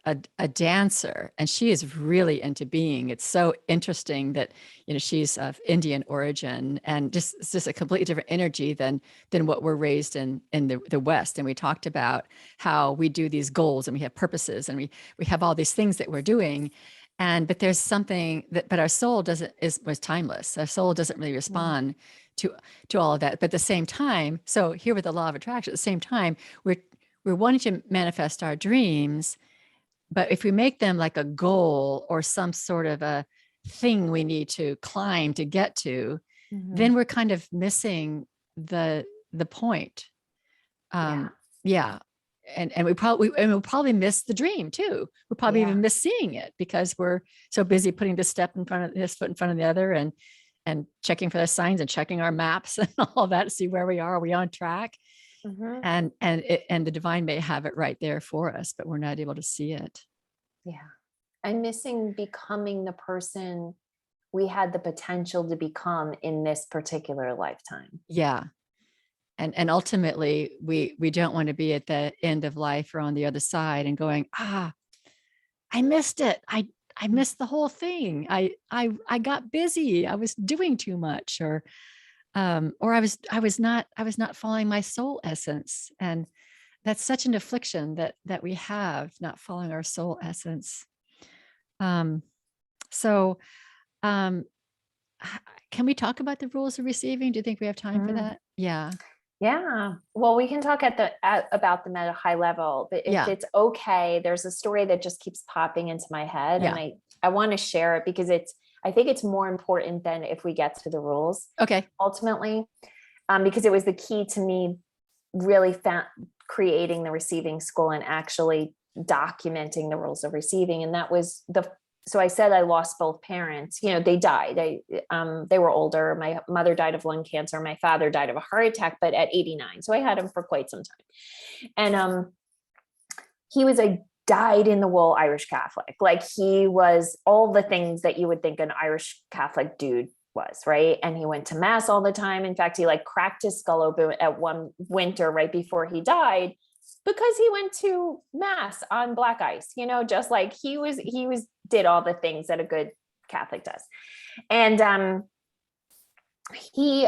dancer, and she is really into being. It's so interesting that she's of Indian origin, and it's just a completely different energy than what we're raised in the West. And we talked about how we do these goals and we have purposes and we have all these things that we're doing. But there's something but our soul was timeless. Our soul doesn't really respond to all of that. But at the same time, so here with the law of attraction, at the same time, we're wanting to manifest our dreams, but if we make them like a goal or some sort of a thing we need to climb to get to, then we're kind of missing the point. Yeah. And we'll probably miss the dream too. We'll probably even miss seeing it because we're so busy putting this foot in front of the other and checking for the signs and checking our maps and all that to see where we are. Are we on track? And the divine may have it right there for us, but we're not able to see it. Yeah. I'm missing becoming the person we had the potential to become in this particular lifetime. Yeah. And ultimately we don't want to be at the end of life or on the other side and going, I missed it. I missed the whole thing. I got busy. I was doing too much, or I was not following my soul essence. And that's such an affliction that we have, not following our soul essence. Um, so, um, can we talk about the rules of receiving? Do you think we have time for Mm. that? Yeah. Yeah. Well, we can talk about them at a high level, but if Yeah. it's okay, there's a story that just keeps popping into my head, and Yeah. I want to share it because I think it's more important than if we get to the rules Okay. ultimately, because it was the key to me really creating the receiving school and actually documenting the rules of receiving. And that was so I said I lost both parents. They died. They were older. My mother died of lung cancer. My father died of a heart attack, but at 89. So I had him for quite some time. And he was a dyed in the wool Irish Catholic. Like, he was all the things that you would think an Irish Catholic dude was, right? And he went to mass all the time. In fact, he like cracked his skull open at one winter right before he died because he went to mass on black ice, just like he was did all the things that a good Catholic does. And he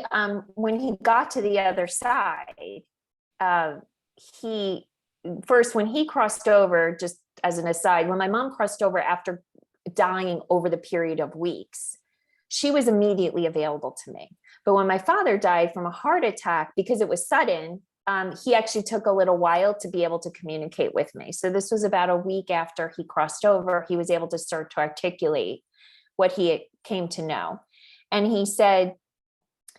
when he got to the other side, he first, when he crossed over, just as an aside, when my mom crossed over after dying over the period of weeks, she was immediately available to me. But when my father died from a heart attack, because it was sudden, he actually took a little while to be able to communicate with me. So this was about a week after he crossed over. He was able to start to articulate what he came to know. And he said,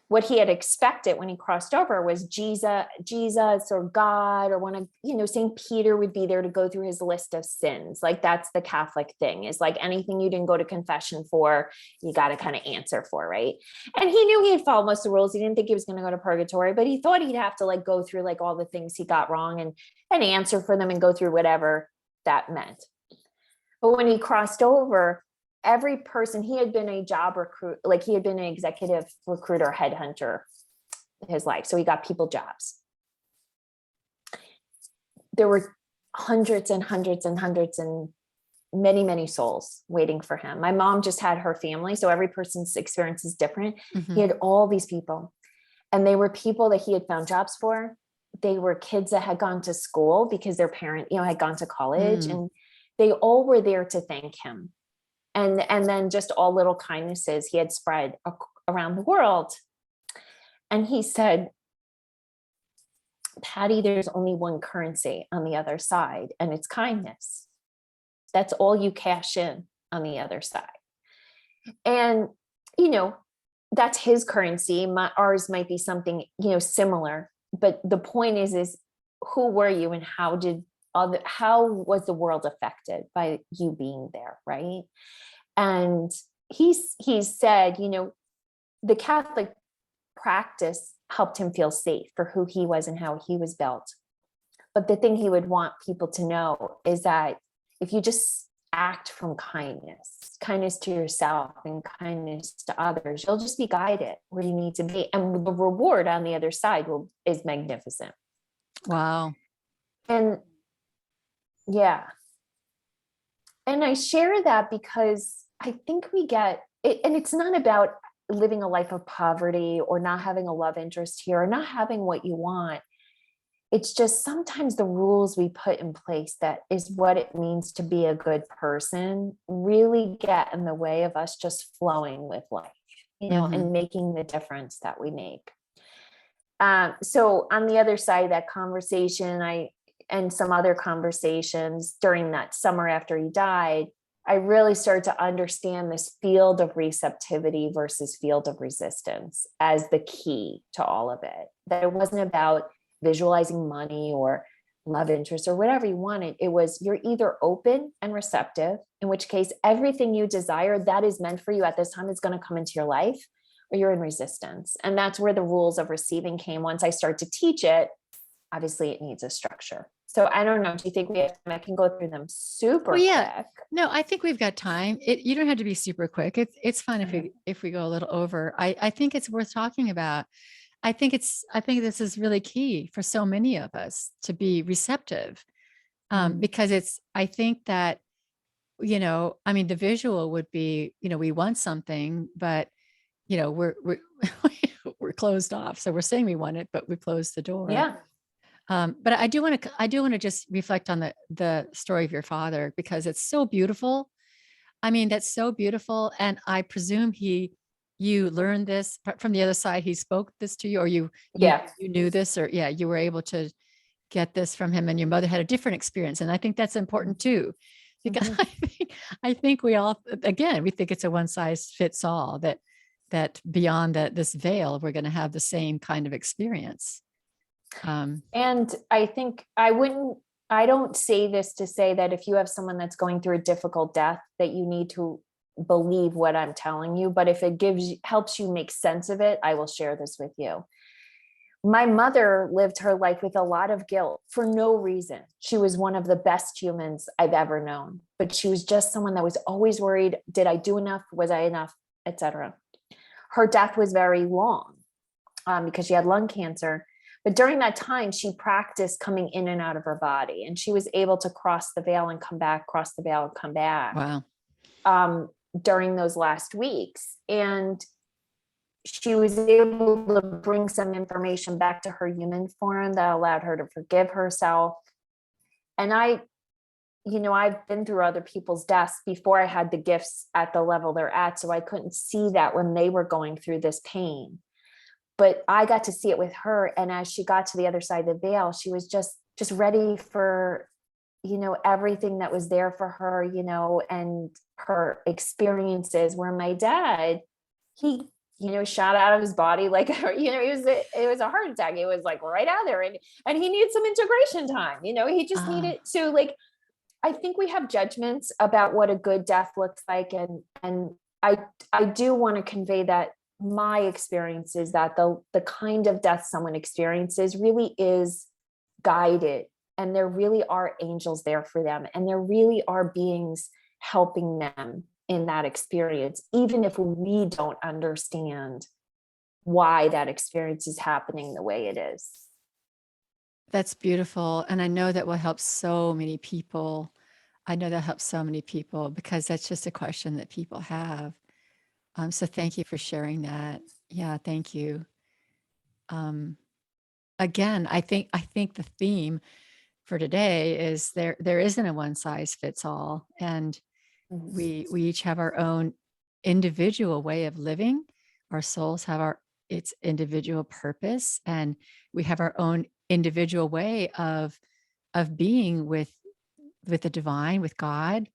what he had expected when he crossed over was Jesus or God, or one of, St. Peter would be there to go through his list of sins. Like, that's the Catholic thing, is like anything you didn't go to confession for, you got to kind of answer for, right? And he knew he had followed most of the rules. He didn't think he was going to go to purgatory, but he thought he'd have to like go through like all the things he got wrong and answer for them and go through whatever that meant. But when he crossed over, every person, he had been a job recruit, like he had been an executive recruiter, headhunter his life. So he got people jobs. There were hundreds and hundreds and hundreds and many, many souls waiting for him. My mom just had her family. So every person's experience is different. Mm-hmm. He had all these people, and they were people that he had found jobs for. They were kids that had gone to school because their parent, had gone to college, and they all were there to thank him. And then just all little kindnesses he had spread around the world. And he said, Patty, there's only one currency on the other side, and it's kindness. That's all you cash in on the other side. And, that's his currency. Ours might be something, similar. But the point is who were you, and how was the world affected by you being there, right? And he said, the Catholic practice helped him feel safe for who he was and how he was built. But the thing he would want people to know is that if you just act from kindness to yourself and kindness to others, you'll just be guided where you need to be. And the reward on the other side is magnificent. Wow. And yeah. And I share that because I think we get it, and it's not about living a life of poverty or not having a love interest here or not having what you want. It's just sometimes the rules we put in place, that is what it means to be a good person, really get in the way of us just flowing with life, and making the difference that we make. So on the other side of that conversation, and some other conversations during that summer after he died, I really started to understand this field of receptivity versus field of resistance as the key to all of it. That it wasn't about visualizing money or love interest or whatever you wanted. It was, you're either open and receptive, in which case everything you desire that is meant for you at this time is going to come into your life, or you're in resistance. And that's where the rules of receiving came. Once I start to teach it, obviously it needs a structure. So I don't know. Do you think we have time? I can go through them super quick. No, I think we've got time. You don't have to be super quick. It's fine if we go a little over. I think it's worth talking about. I think this is really key for so many of us to be receptive, because I think that, the visual would be, we want something, but, we're we're closed off. So we're saying we want it, but we closed the door. Yeah. But I do want to just reflect on the story of your father, because it's so beautiful. I mean, that's so beautiful. And I presume you learned this from the other side. He spoke this to you, or Yeah. you knew this, or yeah, you were able to get this from him, and your mother had a different experience. And I think that's important too, because Mhm. I think we all, again, we think it's a one size fits all, that beyond this veil, we're going to have the same kind of experience. And I think I don't say this to say that if you have someone that's going through a difficult death, that you need to believe what I'm telling you. But if it helps you make sense of it, I will share this with you. My mother lived her life with a lot of guilt for no reason. She was one of the best humans I've ever known, but she was just someone that was always worried. Did I do enough? Was I enough? Etc. Her death was very long because she had lung cancer. But during that time, she practiced coming in and out of her body, and she was able to cross the veil and come back, cross the veil and come back Wow. during those last weeks. And she was able to bring some information back to her human form that allowed her to forgive herself. And I've been through other people's deaths before I had the gifts at the level they're at. So I couldn't see that when they were going through this pain. But I got to see it with her. And as she got to the other side of the veil, she was just ready for, everything that was there for her, and her experiences. Where my dad, he, shot out of his body like, it was a heart attack. It was like right out there, and he needed some integration time. He just needed to, like, I think we have judgments about what a good death looks like, and I do want to convey that my experience is that the kind of death someone experiences really is guided, and there really are angels there for them, and there really are beings helping them in that experience, even if we don't understand why that experience is happening the way it is. That's beautiful. And I know that will help so many people. I know that helps so many people, because that's just a question that people have. So thank you for sharing that. Yeah, thank you. Um, Again, I think the theme for today is there isn't a one size fits all, and we each have our own individual way of living. Our souls have its individual purpose, and we have our own individual way of being with the divine, with God,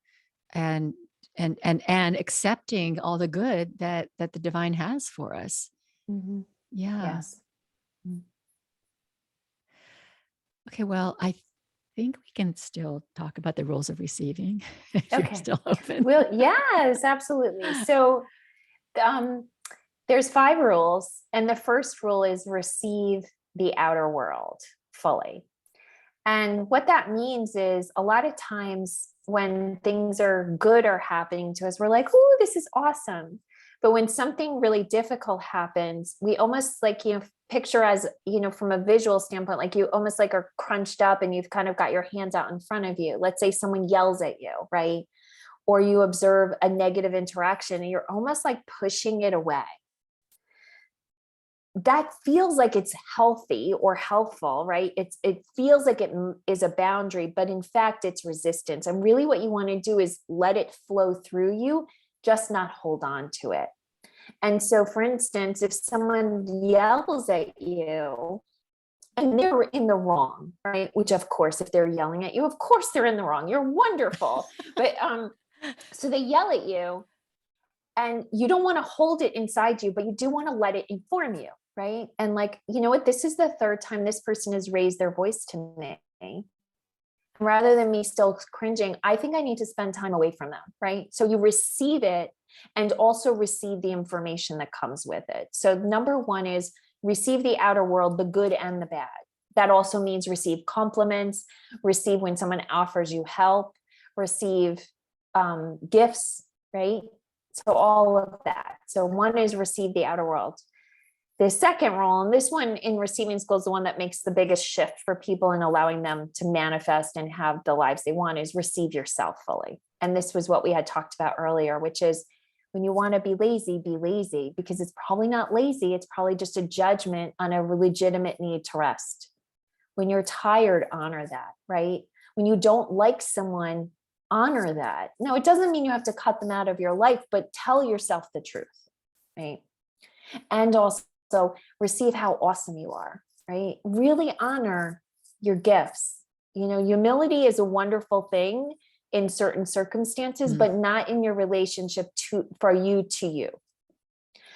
and and accepting all the good that the divine has for us. Mhm. Yeah. Yes. Mm. Okay, well, I think we can still talk about the rules of receiving if you're Okay. still open. Well, yes, absolutely. So um, there's 5 rules, and the first rule is receive the outer world fully. And what that means is, a lot of times when things are good are happening to us, we're like, "Ooh, this is awesome." But when something really difficult happens, we almost, like, picture, as, from a visual standpoint, like you almost like are crunched up and you've kind of got your hands out in front of you. Let's say someone yells at you, right? Or you observe a negative interaction and you're almost like pushing it away. That feels like it's healthy or helpful, right? It feels like it is a boundary, but in fact it's resistance. And really what you want to do is let it flow through you, just not hold on to it. And so, for instance, if someone yells at you and they're in the wrong, right? Which, of course, if they're yelling at you, of course they're in the wrong. You're wonderful. But so they yell at you, and you don't want to hold it inside you, but you do want to let it inform you, right? And, like, you know what? This is the 3rd time this person has raised their voice to me. Rather than me still cringing, I think I need to spend time away from them, right? So you receive it, and also receive the information that comes with it. So number 1 is receive the outer world, the good and the bad. That also means receive compliments, receive when someone offers you help, receive gifts, right? So all of that. So 1 is receive the outer world. The second role, and this one in receiving school is the one that makes the biggest shift for people in allowing them to manifest and have the lives they want, is receive yourself fully. And this was what we had talked about earlier, which is, when you want to be lazy, because it's probably not lazy. It's probably just a judgment on a legitimate need to rest. When you're tired, honor that, right? When you don't like someone, honor that. Now, it doesn't mean you have to cut them out of your life, but tell yourself the truth, right? And also receive how awesome you are, right? Really honor your gifts. You know, humility is a wonderful thing in certain circumstances, Mm, but not in your relationship for you to you.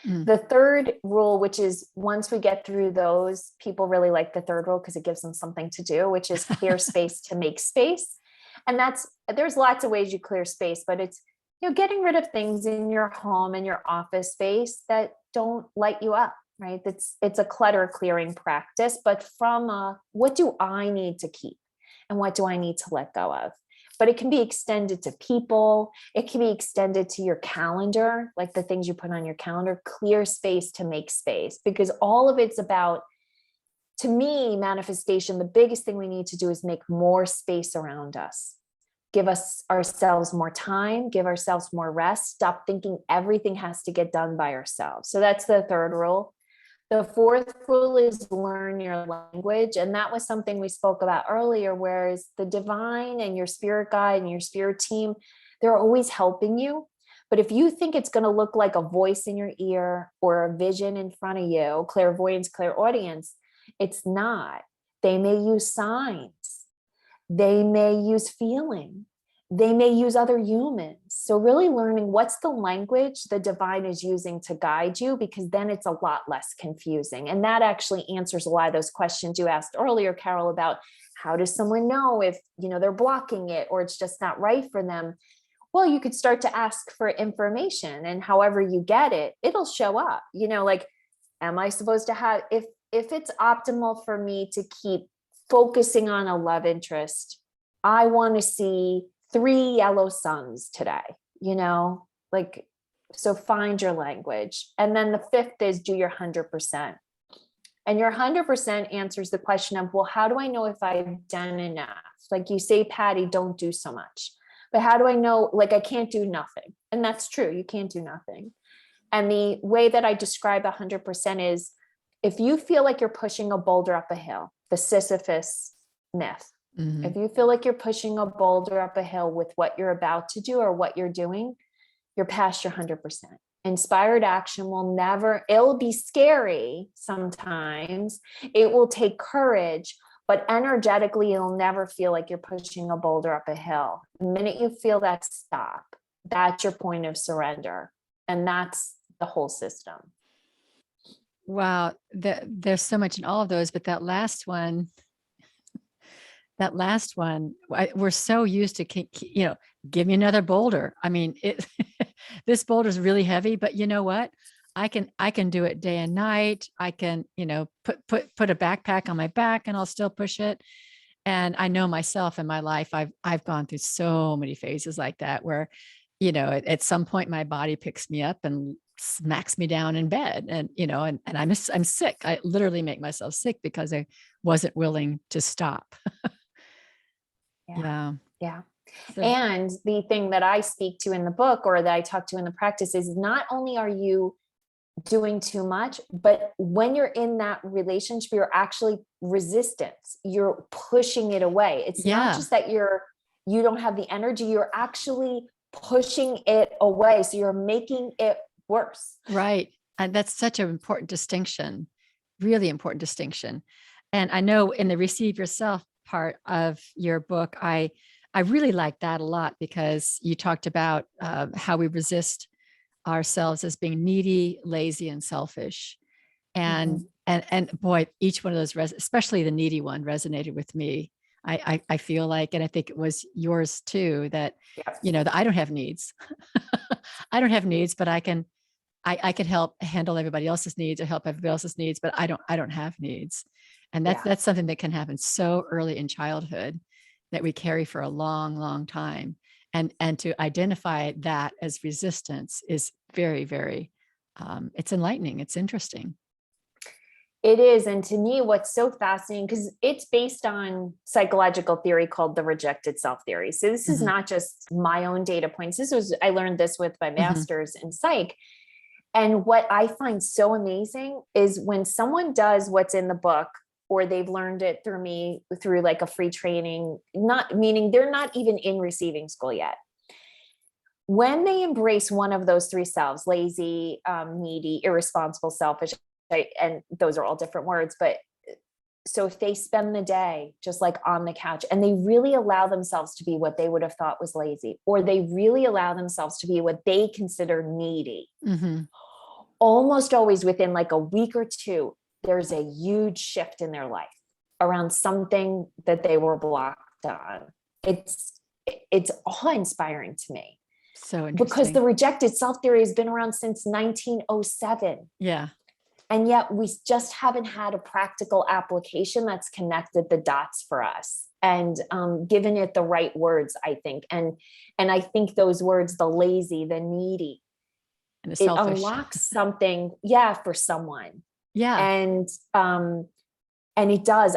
mm. The third rule, which is once we get through those, people really like the third rule because it gives them something to do, which is clear space to make space. And there's lots of ways you clear space, but it's, you know, getting rid of things in your home and your office space that don't light you up, right? It's a clutter clearing practice, but from what do I need to keep and what do I need to let go of? But it can be extended to people. It can be extended to your calendar, like the things you put on your calendar, clear space to make space, because all of it's about, to me, manifestation. The biggest thing we need to do is make more space around us. Give us ourselves more time, give ourselves more rest, stop thinking everything has to get done by ourselves. So that's the third rule. The fourth rule is learn your language. And that was something we spoke about earlier, whereas the divine and your spirit guide and your spirit team, they're always helping you. But if you think it's going to look like a voice in your ear or a vision in front of you, clairvoyance, clairaudience, it's not. They may use signs. They may use feeling. They may use other humans. So really learning what's the language the divine is using to guide you, because then it's a lot less confusing. And that actually answers a lot of those questions you asked earlier, Carol, about how does someone know if, you know, they're blocking it or it's just not right for them? Well, you could start to ask for information, and however you get it, it'll show up. You know, like, am I supposed to have, if it's optimal for me to keep focusing on a love interest, I want to see 3 yellow suns today, you know, like, so find your language. And then the fifth is do your 100%. And your 100% answers the question of, well, how do I know if I've done enough? Like you say, Patty, don't do so much. But how do I know, like, I can't do nothing? And that's true. You can't do nothing. And the way that I describe 100% is, if you feel like you're pushing a boulder up a hill, the Sisyphus myth, Mm-hmm. if you feel like you're pushing a boulder up a hill with what you're about to do or what you're doing, you're past your 100%. Inspired action will never, it'll be scary sometimes. It will take courage, but energetically, it'll never feel like you're pushing a boulder up a hill. The minute you feel that stop, that's your point of surrender. And that's the whole system. Wow. There's so much in all of those, but that last one, we're so used to, you know, give me another boulder. I mean, this boulder is really heavy, but you know what? I can do it day and night. I can, you know, put a backpack on my back and I'll still push it. And I know myself in my life, I've gone through so many phases like that where, you know, at some point my body picks me up and smacks me down in bed, and you know, and I'm sick. I literally make myself sick because I wasn't willing to stop. Yeah. Yeah. Yeah. So And the thing that I speak to in the book, or that I talk to in the practice, is not only are you doing too much, but when you're in that relationship, you're actually resistance. You're pushing it away. It's not yeah, just that you don't have the energy, you're actually pushing it away. So you're making it worse. right. And that's such an important distinction, really important distinction. And I know in the receive yourself part of your book, I really like that a lot, because you talked about how we resist ourselves as being needy, lazy, and selfish. And Mhm. and boy, each one of those, especially the needy one, resonated with me. I feel like, and I think it was yours too, that Yeah. you know that I don't have needs. I don't have needs, but I can help handle everybody else's needs or help everybody else's needs, but I don't have needs. And that's Yeah. that's something that can happen so early in childhood that we carry for a long, long time. And to identify that as resistance is very, very it's enlightening. It's interesting. It is. And to me, what's so fascinating, because it's based on psychological theory called the rejected self theory. So this is Mhm, not just my own data points. I learned this with my mhm, master's in psych. And what I find so amazing is when someone does what's in the book, or they've learned it through me through like a free training, not meaning they're not even in receiving school yet. When they embrace one of those three selves, lazy, needy, irresponsible, selfish, and those are all different words, but so if they spend the day just like on the couch and they really allow themselves to be what they would have thought was lazy, or they really allow themselves to be what they consider needy, almost always within like a week or two, there's a huge shift in their life around something that they were blocked on. It's awe-inspiring to me. So interesting. Because the rejected self theory has been around since 1907. Yeah. And yet we just haven't had a practical application that's connected the dots for us and given it the right words, I think. And I think those words, the lazy, the needy, and the it selfish. unlocks something, for someone. Yeah. And it does.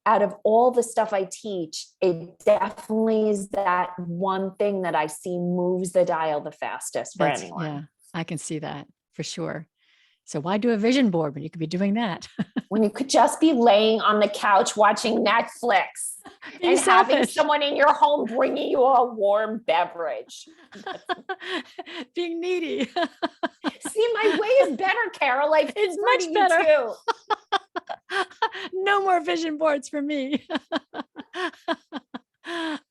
Out of all the stuff I teach, it definitely is that one thing that I see moves the dial the fastest for anyone. Yeah, I can see that for sure. So why do a vision board when you could be doing that? When you could just be laying on the couch watching Netflix and having someone in your home bringing you a warm beverage. Being needy. See, my way is better, Carol. It's much better. Too. No more vision boards for me.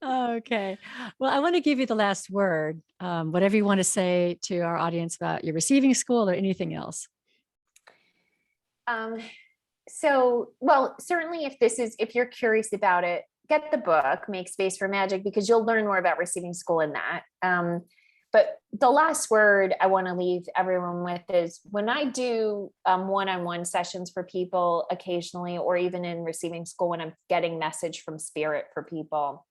Okay. Well, I want to give you the last word. Whatever you want to say to our audience about your receiving school or anything else. Well, certainly if you're curious about it, get the book, Make Space for Magic, because you'll learn more about receiving school in that. But the last word I want to leave everyone with is when I do one-on-one sessions for people occasionally, or even in receiving school, when I'm getting message from spirit for people,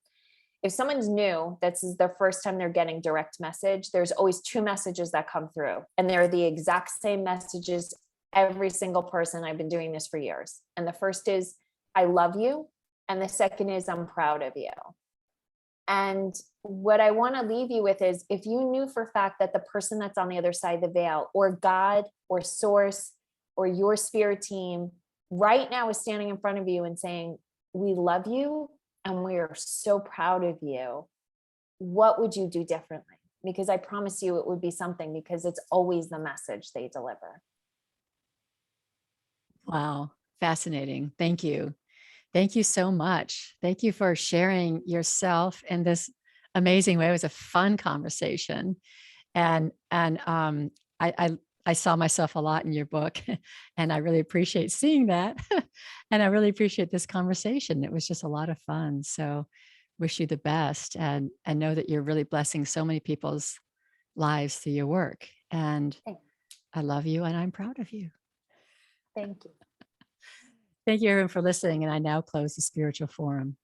if someone's new, this is their first time they're getting direct message, there's always two messages that come through, and they're the exact same messages every single person. I've been doing this for years. And the first is, I love you. And the second is, I'm proud of you. And what I want to leave you with is, if you knew for a fact that the person that's on the other side of the veil, or God, or source, or your spirit team right now is standing in front of you and saying, we love you and we are so proud of you, what would you do differently? Because I promise you it would be something, because it's always the message they deliver. Wow. Fascinating. Thank you. Thank you so much. Thank you for sharing yourself in this amazing way. It was a fun conversation. And I saw myself a lot in your book, and I really appreciate seeing that. And I really appreciate this conversation. It was just a lot of fun. So wish you the best, and know that you're really blessing so many people's lives through your work. And I love you, and I'm proud of you. Thank you. Thank you, everyone, for listening. And I now close the Spiritual Forum.